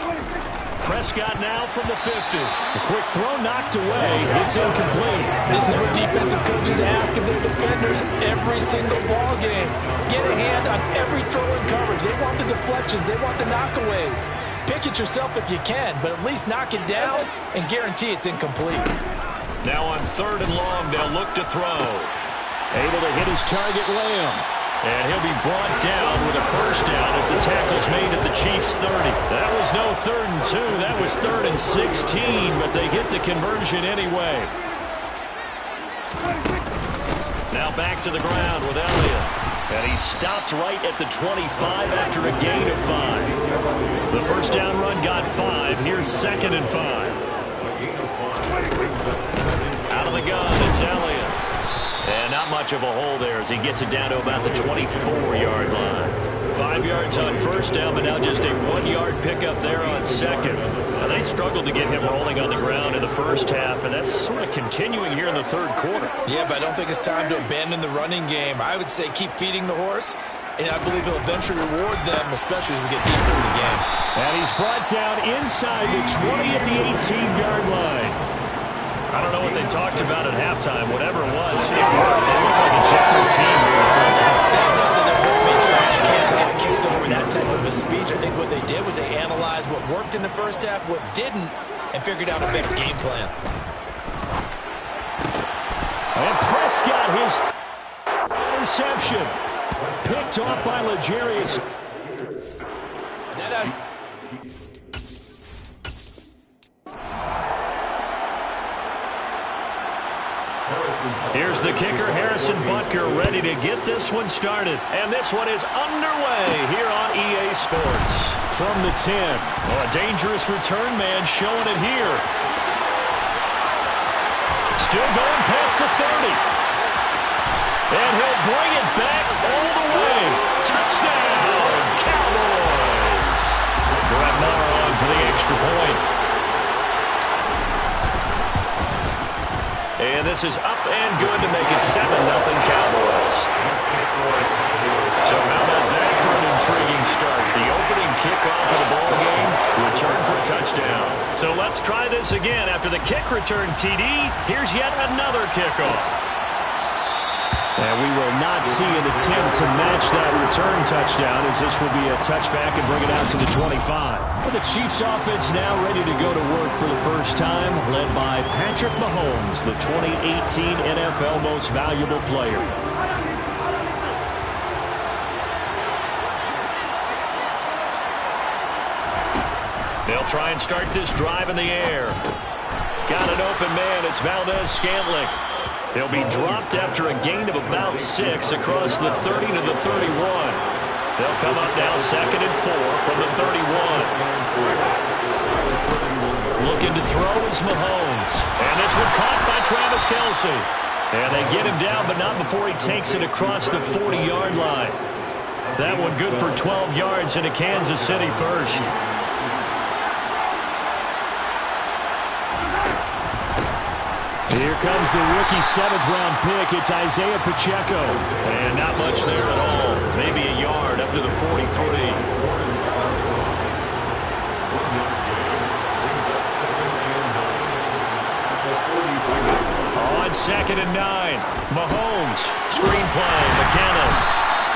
Prescott now from the 50. A quick throw knocked away. It's incomplete. This is what defensive coaches ask of their defenders every single ball game. Get a hand on every throw in coverage. They want the deflections. They want the knockaways. Pick it yourself if you can, but at least knock it down and guarantee it's incomplete. Now on 3rd and long, they'll look to throw. Able to hit his target, Lamb. And he'll be brought down with a first down as the tackle's made at the Chiefs' 30. That was no 3rd and 2. That was 3rd and 16, but they get the conversion anyway. Now back to the ground with Elliott. And he stopped right at the 25 after a gain of 5. The first down run got 5. Here's 2nd and 5. Out of the gun, it's Elliott. And not much of a hole there as he gets it down to about the 24-yard line. 5 yards on first down, but now just a 1-yard pickup there on 2nd. Now they struggled to get him rolling on the ground in the first half, and that's sort of continuing here in the 3rd quarter. Yeah, but I don't think it's time to abandon the running game. I would say keep feeding the horse, and I believe he'll eventually reward them, especially as we get deeper in the game. And he's brought down inside the 20 at the 18-yard line. I don't know what they talked about at halftime. Whatever it was, it worked. They looked like a different team here in the front half. They know that their homemade trash cans got kicked over that type of a speech. I think what they did was they analyzed what worked in the first half, what didn't, and figured out a better game plan. And Prescott, his interception. Picked off by L'Jarius. Here's the kicker, Harrison Butker, ready to get this one started. And this one is underway here on EA Sports. From the 10. Oh, a dangerous return man showing it here. Still going past the 30. And he'll bring it back all the way. Touchdown, Cowboys. Brett Maher on for the extra point. And this is up and good to make it 7-0 Cowboys. So how about that for an intriguing start? The opening kickoff of the ball game, return for a touchdown. So let's try this again. After the kick return, TD, here's yet another kickoff. And we will not see an attempt to match that return touchdown, as this will be a touchback and bring it out to the 25. Well, the Chiefs offense now ready to go to work for the first time, led by Patrick Mahomes, the 2018 NFL Most Valuable Player. They'll try and start this drive in the air. Got an open man. It's Valdez-Scantling. He'll be dropped after a gain of about 6 across the 30 to the 31. They'll come up now 2nd and 4 from the 31. Looking to throw is Mahomes. And this one caught by Travis Kelce. And they get him down, but not before he takes it across the 40-yard line. That one good for 12 yards into Kansas City first. Here comes the rookie 7th-round pick. It's Isaiah Pacheco. And not much there at all. Maybe a yard up to the 43. On 2nd and 9. Mahomes. Screen play. McKinnon.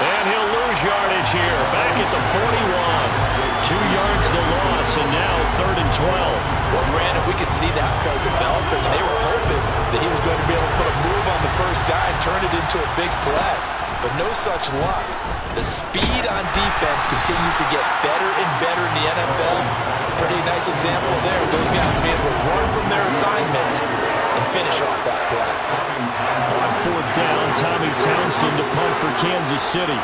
And he'll lose yardage here. Back at the 41. 2 yards the loss, and now 3rd and 12. Well, granted, we could see that play developing, and they were hoping that he was going to be able to put a move on the first guy and turn it into a big play. But no such luck. The speed on defense continues to get better and better in the NFL. Pretty nice example there. Those guys will be able to run from their assignments and finish off that play. On 4th down, Tommy Townsend to punt for Kansas City.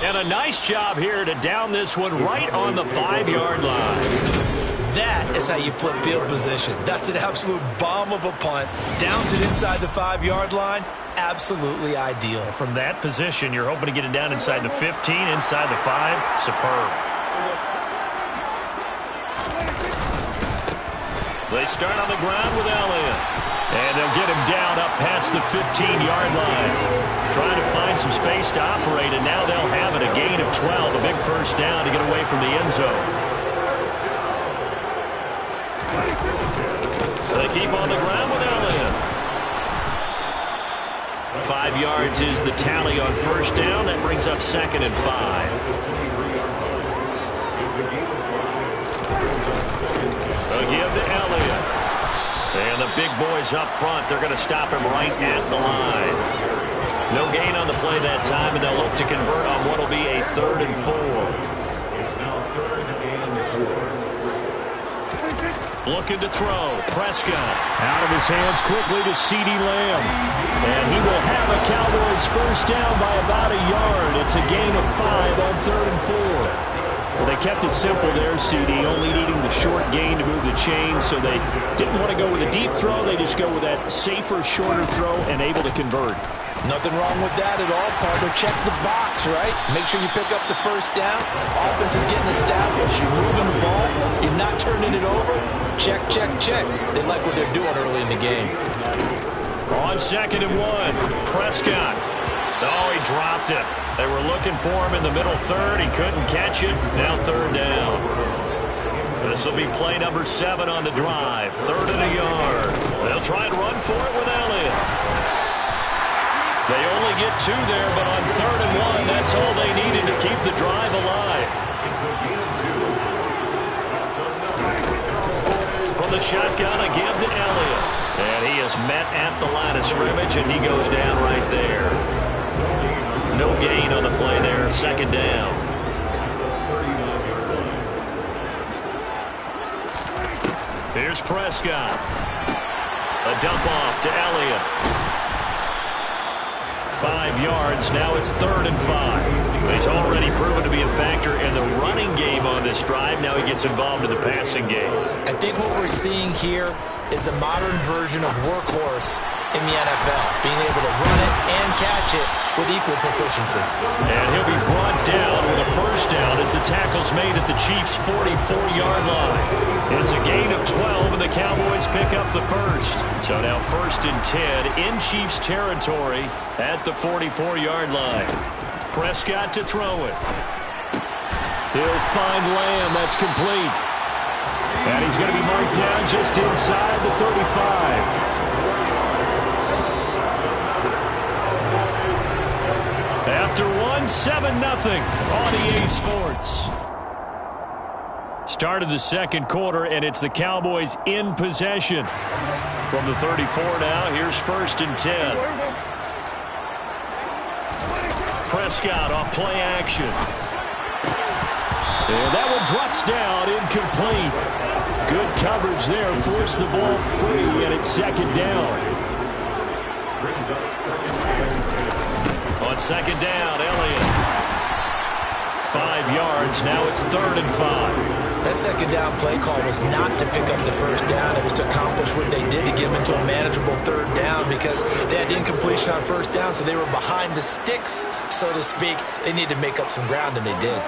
And a nice job here to down this one right on the 5-yard line. That is how you flip field position. That's an absolute bomb of a punt. Downs it inside the 5-yard line. Absolutely ideal. From that position, you're hoping to get it down inside the 15, inside the 5. Superb. They start on the ground with Elliott. And they'll get him down up past the 15-yard line. Trying to find some space to operate, and now they'll have it. A gain of 12, a big first down to get away from the end zone. They keep on the ground with Elliott. 5 yards is the tally on first down. That brings up 2nd and 5. They'll give to Elliott. And the big boys up front, they're going to stop him right at the line. No gain on the play that time, and they'll look to convert on what will be a 3rd and 4. Looking to throw. Prescott out of his hands quickly to CeeDee Lamb. And he will have a Cowboys first down by about a yard. It's a gain of 5 on 3rd and 4. Well, they kept it simple there, CD, only needing the short gain to move the chain, so they didn't want to go with a deep throw. They just go with that safer, shorter throw and able to convert. Nothing wrong with that at all, partner. Check the box, right? Make sure you pick up the first down. Offense is getting established. You're moving the ball. You're not turning it over. Check, check, check. They like what they're doing early in the game. On 2nd and 1, Prescott. Oh, he dropped it. They were looking for him in the middle third. He couldn't catch it. Now 3rd down. This will be play number 7 on the drive. 3rd and a yard. They'll try and run for it with Elliott. They only get 2 there, but on 3rd and 1, that's all they needed to keep the drive alive. From the shotgun, a give to Elliott. And he is met at the line of scrimmage, and he goes down right there. No gain on the play there, 2nd down. Here's Prescott. A dump off to Elliott. 5 yards, now it's 3rd and 5. He's already proven to be a factor in the running game on this drive. Now he gets involved in the passing game. I think what we're seeing here is the modern version of workhorse in the NFL, being able to run it and catch it with equal proficiency. And he'll be brought down with a first down as the tackle's made at the Chiefs' 44-yard line. It's a gain of 12, and the Cowboys pick up the first. So now 1st and 10 in Chiefs territory at the 44-yard line. Prescott to throw it. He'll find Lamb. That's complete. And he's going to be marked down just inside the 35. After 7-0 on EA Sports. Start of the 2nd quarter, and it's the Cowboys in possession. From the 34 now, here's 1st and 10. Prescott off play action. And that one drops down, incomplete. Good coverage there, forced the ball free, and it's 2nd down. On 2nd down, Elliott. 5 yards, now it's 3rd and 5. That 2nd down play call was not to pick up the first down. It was to accomplish what they did to get them into a manageable 3rd down because they had incompletion on first down, so they were behind the sticks, so to speak. They needed to make up some ground, and they did.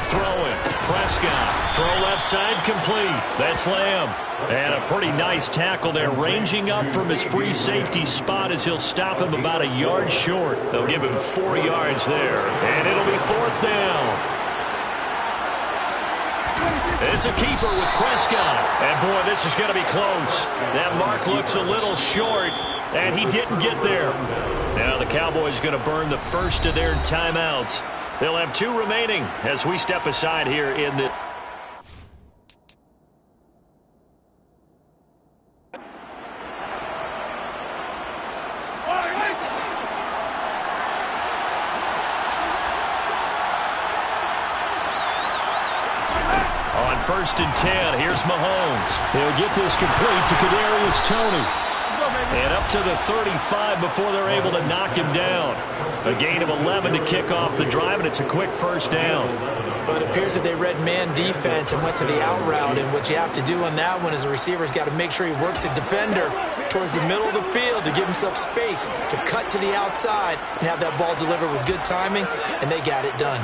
Throwing. Prescott. Throw left side complete. That's Lamb. And a pretty nice tackle there, ranging up from his free safety spot as he'll stop him about a yard short. They'll give him 4 yards there. And it'll be 4th down. It's a keeper with Prescott. And, boy, this is going to be close. That mark looks a little short, and he didn't get there. Now the Cowboys going to burn the first of their timeouts. They'll have 2 remaining as we step aside here in the... On 1st and 10, here's Mahomes. He'll get this complete to Kadarius Toney. And up to the 35 before they're able to knock him down. A gain of 11 to kick off the drive, and it's a quick first down. But it appears that they read man defense and went to the out route, and what you have to do on that one is the receiver's got to make sure he works the defender towards the middle of the field to give himself space to cut to the outside and have that ball delivered with good timing, and they got it done.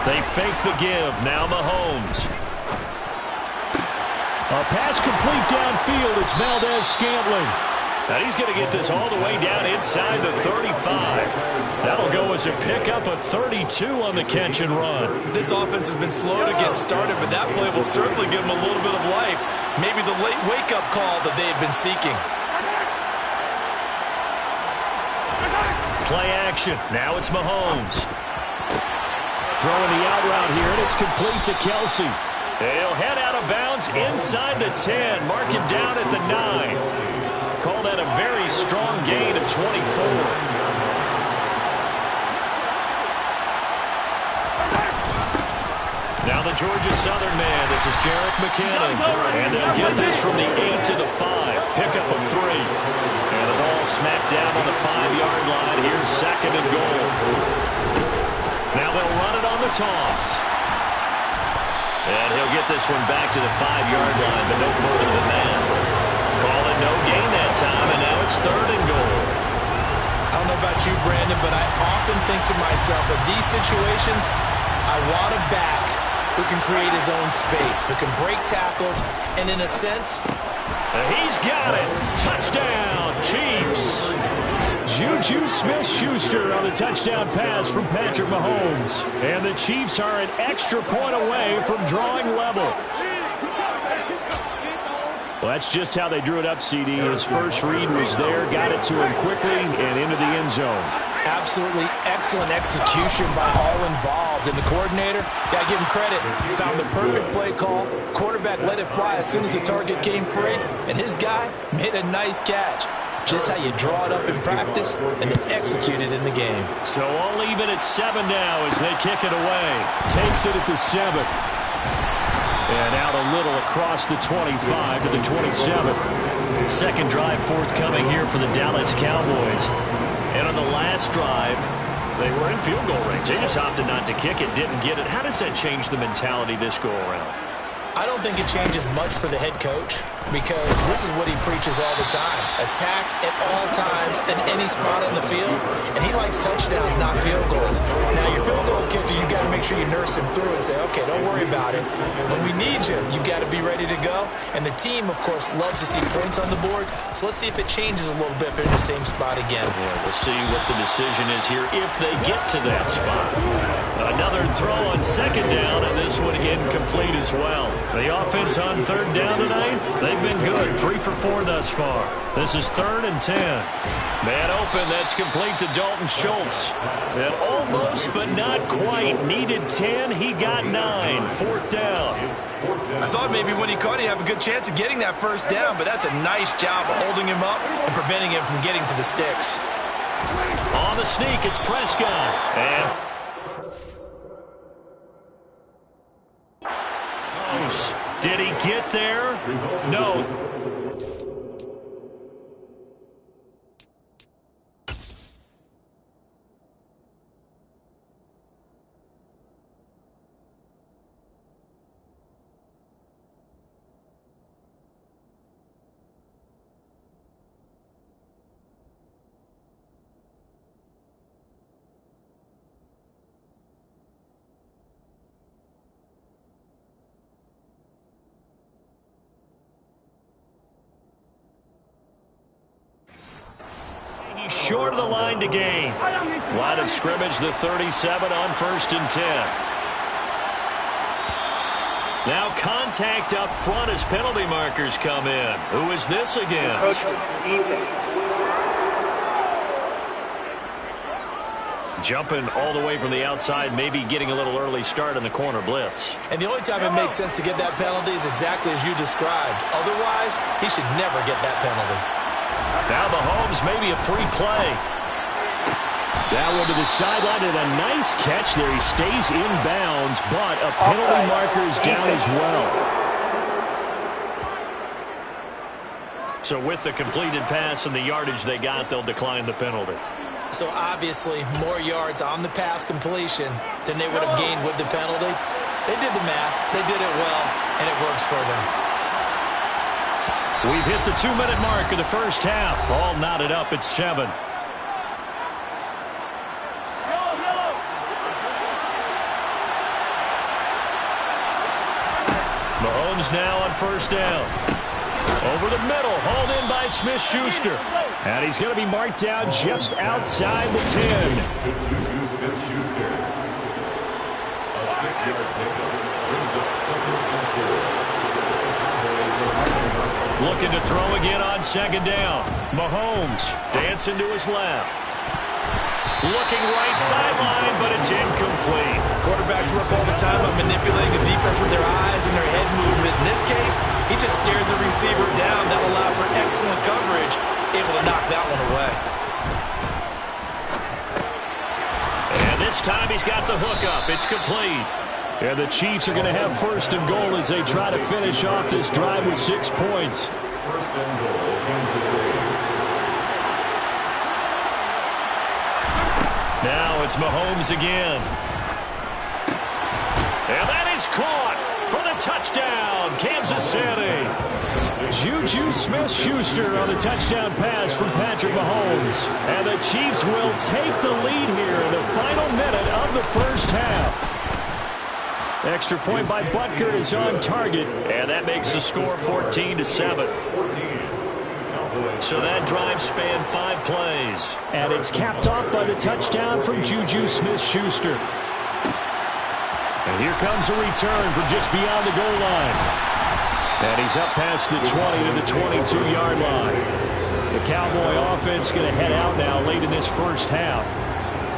They fake the give. Now Mahomes. A pass complete downfield. It's Valdez-Scantling. And he's going to get this all the way down inside the 35. That'll go as a pickup of 32 on the catch and run. This offense has been slow to get started, but that play will certainly give them a little bit of life. Maybe the late wake-up call that they had been seeking. Play action. Now it's Mahomes. Throwing the out route here, and it's complete to Kelsey. He'll head out of bounds inside the 10. Mark him down at the 9. Call that a very strong gain of 24. Now the Georgia Southern man. This is Jerick McKinnon. And they'll get this from the 8 to the 5. Pickup of 3. And the ball smacked down on the 5-yard line. Here's second and goal. Now they'll run it on the toss. And he'll get this one back to the 5-yard line, but no further than that. Call it no gain that time, and now it's third and goal. I don't know about you, Brandon, but I often think to myself, in these situations, I want a back who can create his own space, who can break tackles, and in a sense, he's got it. Touchdown, Chiefs. Juju Smith-Schuster on the touchdown pass from Patrick Mahomes. And the Chiefs are an extra point away from drawing level. Well, that's just how they drew it up, CD. His first read was there, got it to him quickly, and into the end zone. Absolutely excellent execution by all involved. And the coordinator, got to give him credit, found the perfect play call. Quarterback let it fly as soon as the target came free, and his guy made a nice catch. Just how you draw it up in practice and then execute it in the game. So all even at 7 now as they kick it away. Takes it at the 7. And out a little across the 25 to the 27. Second drive forthcoming here for the Dallas Cowboys. And on the last drive, they were in field goal range. They just opted not to kick it, didn't get it. How does that change the mentality this go around? I don't think it changes much for the head coach because this is what he preaches all the time. Attack at all times in any spot on the field, and he likes touchdowns, not field goals. Now, your field goal kicker, you got to make sure you nurse him through and say, okay, don't worry about it. When we need you, you got to be ready to go. And the team, of course, loves to see points on the board, so let's see if it changes a little bit if they're in the same spot again. Yeah, we'll see what the decision is here if they get to that spot. Another throw on second down, and this one incomplete as well. The offense on third down tonight, they've been good. 3 for 4 thus far. This is 3rd and 10. Man open, that's complete to Dalton Schultz. And almost, but not quite. Needed 10, he got 9. 4th down. I thought maybe when he caught it, he'd have a good chance of getting that first down, but that's a nice job of holding him up and preventing him from getting to the sticks. On the sneak, it's Prescott. And did he get there? No. Short of the line to gain. Line of scrimmage, the 37 on 1st and 10. Now contact up front as penalty markers come in. Who is this against? Jumping all the way from the outside, maybe getting a little early start in the corner blitz. And the only time it makes sense to get that penalty is exactly as you described. Otherwise, he should never get that penalty. Now Mahomes, maybe a free play. That one to the sideline and a nice catch there. He stays in bounds, but a penalty marker is down as well. So with the completed pass and the yardage they got, they'll decline the penalty. So obviously more yards on the pass completion than they would have gained with the penalty. They did the math. They did it well, and it works for them. We've hit the 2-minute mark of the first half. All knotted up at 7. Mahomes now on first down. Over the middle, hauled in by Smith-Schuster. And he's going to be marked down just outside the 10. Juju Smith-Schuster. A 6-yard pickup brings up 2nd and 4. Looking to throw again on second down. Mahomes dancing to his left. Looking right sideline, but it's incomplete. Quarterbacks work all the time on manipulating the defense with their eyes and their head movement. In this case, he just stared the receiver down. That allowed for excellent coverage, able to knock that one away. And this time he's got the hook up. It's complete. And the Chiefs are going to have first and goal as they try to finish off this drive with 6 points. First and goal, Kansas City. Now it's Mahomes again. And that is caught for the touchdown, Kansas City. Juju Smith-Schuster on the touchdown pass from Patrick Mahomes. And the Chiefs will take the lead here in the final minute of the first half. Extra point by Butker is on target, and that makes the score 14-7. So that drive spanned 5 plays. And it's capped off by the touchdown from Juju Smith-Schuster. And here comes a return from just beyond the goal line. And he's up past the 20 to the 22-yard line. The Cowboy offense going to head out now late in this first half.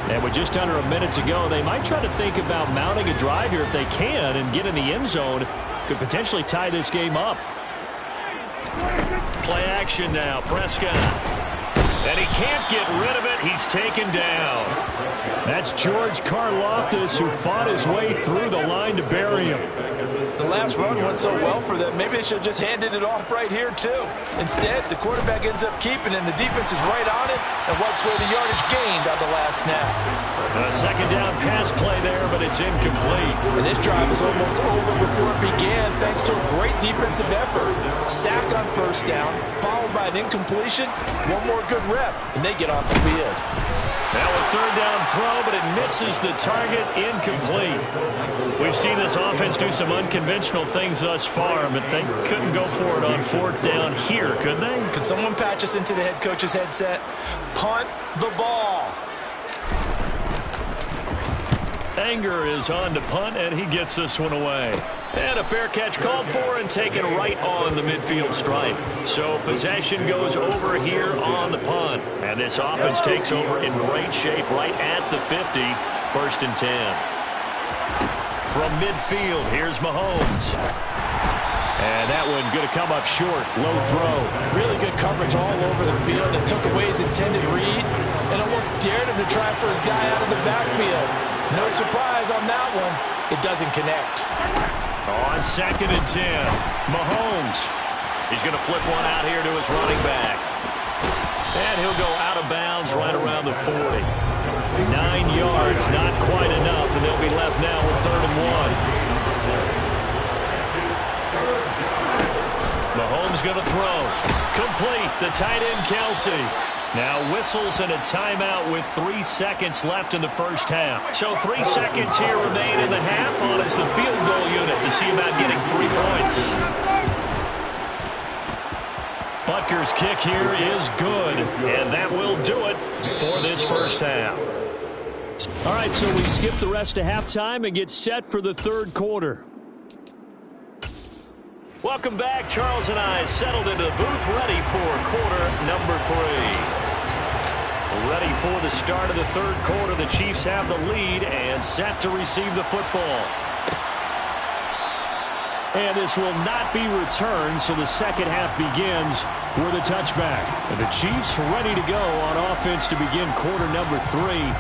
And with just under a minute to go, they might try to think about mounting a drive here if they can and get in the end zone. Could potentially tie this game up. Play action now, Prescott. And he can't get rid of it. He's taken down. That's George Karlaftis, who fought his way through the line to bury him. The last run went so well for them. Maybe they should have just handed it off right here, too. Instead, the quarterback ends up keeping it, and the defense is right on it and wipes away the yardage gained on the last snap. A second down pass play there, but it's incomplete. And this drive was almost over before it began, thanks to a great defensive effort. Sack on first down, followed by an incompletion. One more good rep, and they get off the field. Now a third down throw, but it misses the target, incomplete. We've seen this offense do some unconventional things thus far, but they couldn't go for it on fourth down here, could they? Could someone patch us into the head coach's headset? Punt the ball. Anger is on to punt, and he gets this one away. And a fair catch called for and taken right on the midfield stripe. So possession goes over here on the punt. And this offense takes over in great shape right at the 50. 1st and 10. From midfield, here's Mahomes. And that one going to come up short. Low throw. Really good coverage all over the field. It took away his intended read and almost dared him to try for his guy out of the backfield. No surprise on that one. It doesn't connect. On 2nd and 10, Mahomes. He's going to flip one out here to his running back. And he'll go out of bounds right around the 40. 9 yards, not quite enough, and they'll be left now with 3rd and 1. Mahomes going to throw. Complete. The tight end, Kelsey. Now whistles and a timeout with 3 seconds left in the first half. So 3 seconds here remain in the half on as the field goal unit to see about getting 3 points. Butker's kick here is good, and that will do it for this first half. All right, so we skip the rest of halftime and get set for the third quarter. Welcome back. Charles and I settled into the booth ready for quarter number 3. Ready for the start of the third quarter. The Chiefs have the lead and set to receive the football. And this will not be returned, so the second half begins with a touchback. And the Chiefs ready to go on offense to begin quarter number 3.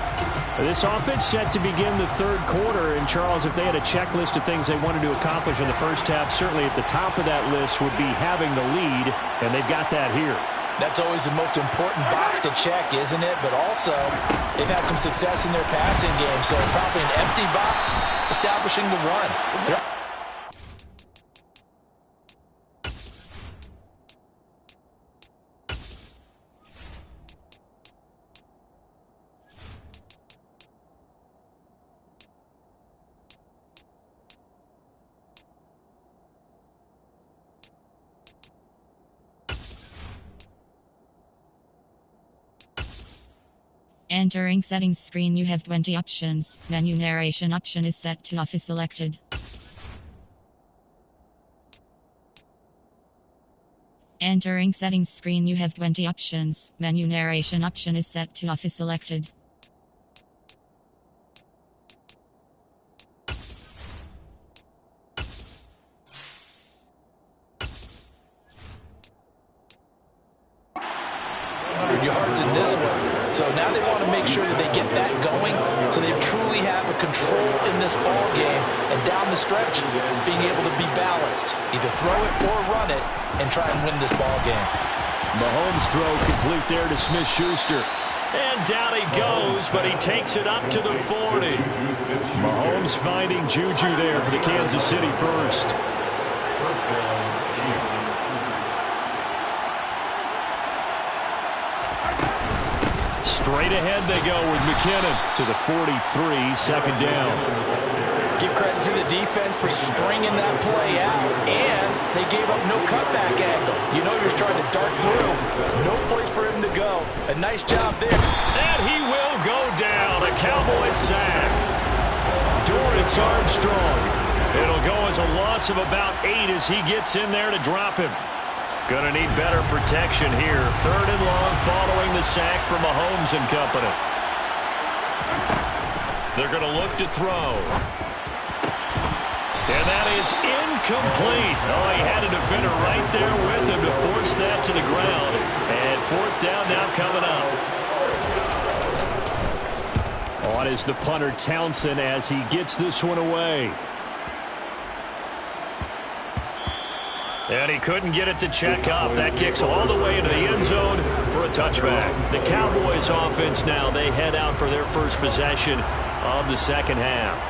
This offense set to begin the third quarter. And, Charles, if they had a checklist of things they wanted to accomplish in the first half, certainly at the top of that list would be having the lead, and they've got that here. That's always the most important box to check, isn't it? But also, they've had some success in their passing game, so probably an empty box establishing the run. Entering settings screen, you have 20 options. Menu narration option is set to off is selected. Entering settings screen, you have 20 options. Menu narration option is set to off is selected. Yards in this one. So now they want to make sure that they get that going so they truly have a control in this ball game, and down the stretch being able to be balanced, either throw it or run it and try and win this ball game. Mahomes' throw complete there to Smith-Schuster. And down he goes, but he takes it up to the 40. Mahomes finding Juju there for the Kansas City first. First down, Chiefs. Straight ahead they go with McKinnon to the 43, second down. Give credit to the defense for stringing that play out, and they gave up no cutback angle. You know you're trying to dart through. No place for him to go. A nice job there. And he will go down. A Cowboys sack. Dorrance Armstrong. It'll go as a loss of about 8 as he gets in there to drop him. Gonna need better protection here. Third and long following the sack from Mahomes and company. They're gonna look to throw. And that is incomplete. Oh, he had a defender right there with him to force that to the ground. And fourth down now coming up. On is the punter Townsend as he gets this one away. And he couldn't get it to check up. That kicks all the way into the end zone for a touchback. The Cowboys offense now, they head out for their first possession of the second half.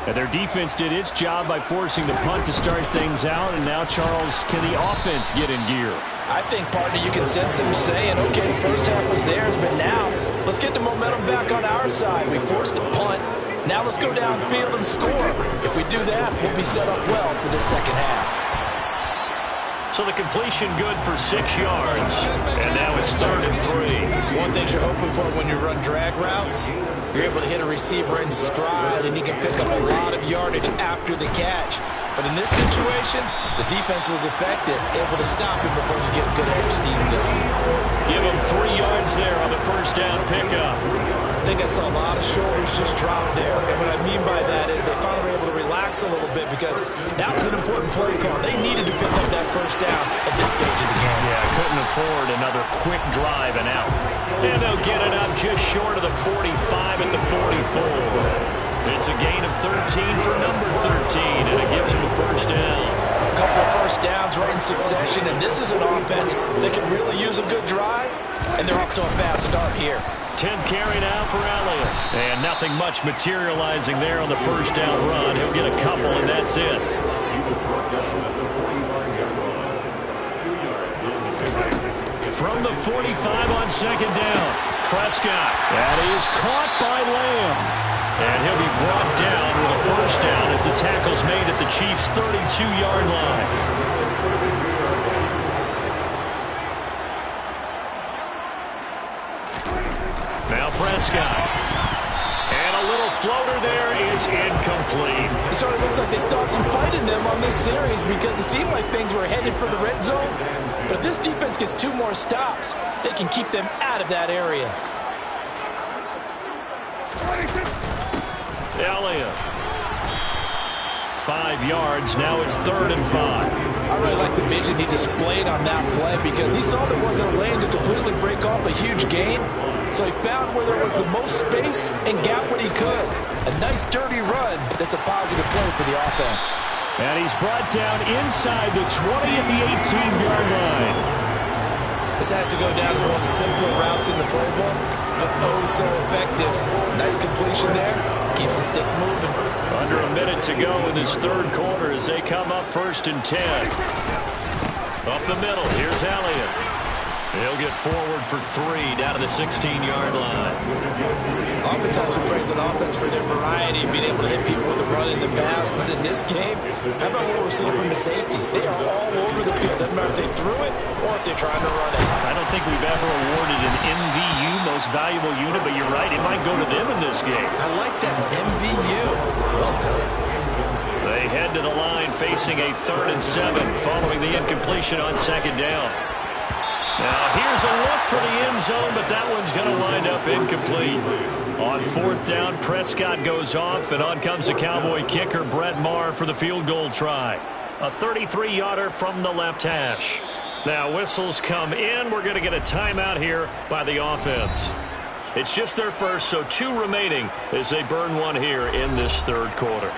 And their defense did its job by forcing the punt to start things out. And now, Charles, can the offense get in gear? I think, partner, you can sense them saying, okay, first half was theirs, but now let's get the momentum back on our side. We forced a punt. Now let's go downfield and score. If we do that, we'll be set up well for the second half. So the completion good for 6 yards. And now it's 3rd and 3. One thing you're hoping for when you run drag routes, you're able to hit a receiver in stride, and he can pick up a lot of yardage after the catch. But in this situation, the defense was effective, able to stop him before you get a good head of steam going. Give him 3 yards there on the first down pickup. I think I saw a lot of shoulders just drop there. And what I mean by that is they finally were able to relax a little bit because that was an important play call. They needed to pick up that first down at this stage of the game. Yeah, couldn't afford another quick drive and out. And they'll get it up just short of the 45 at the 44. It's a gain of 13 for number 13, and it gives him a first down. A couple of first downs right in succession, and this is an offense that can really use a good drive, and they're off to a fast start here. 10th carry now for Elliott. And nothing much materializing there on the first down run. He'll get a couple, and that's it. From the 45 on second down, Prescott. That is caught by Lamb. And he'll be brought down with a first down as the tackle's made at the Chiefs' 32-yard line. Now Prescott. And a little floater there is incomplete. It sort of looks like they stopped some fight in them on this series because it seemed like things were headed for the red zone. But if this defense gets 2 more stops, they can keep them out of that area. Elliott. 5 yards. Now it's 3rd and 5. I really like the vision he displayed on that play because he saw there wasn't a lane to completely break off a huge gain. So he found where there was the most space and got what he could. A nice dirty run that's a positive play for the offense. And he's brought down inside the 20 at the 18-yard line. This has to go down as one of the simpler routes in the playbook, but oh so effective. Nice completion there. Keeps the sticks moving. Under a minute to go in this third quarter as they come up 1st and 10. Up the middle, here's Elliott. He'll get forward for 3 down to the 16-yard line. Oftentimes we praise an offense for their variety, being able to hit people with a run in the pass. But in this game, how about what we're seeing from the safeties? They are all over the field. Doesn't matter if they threw it or if they're trying to run it. I don't think we've ever awarded an MVU, most valuable unit, but you're right, it might go to them in this game. I like that, MVU. Well done. They head to the line facing a 3rd and 7 following the incompletion on 2nd down. Now here's a look for the end zone, but that one's going to wind up incomplete. On 4th down, Prescott goes off, and on comes the Cowboy kicker, Brett Maher, for the field goal try. A 33-yarder from the left hash. Now whistles come in. We're going to get a timeout here by the offense. It's just their first, so 2 remaining as they burn one here in this 3rd quarter.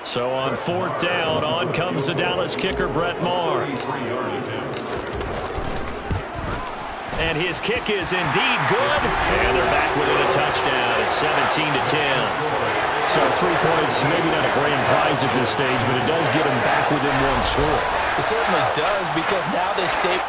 So on 4th down, on comes the Dallas kicker, Brett Maher. And his kick is indeed good. And they're back within a touchdown at 17-10. So 3 points, maybe not a grand prize at this stage, but it does get them back within 1 score. It certainly does, because now they stay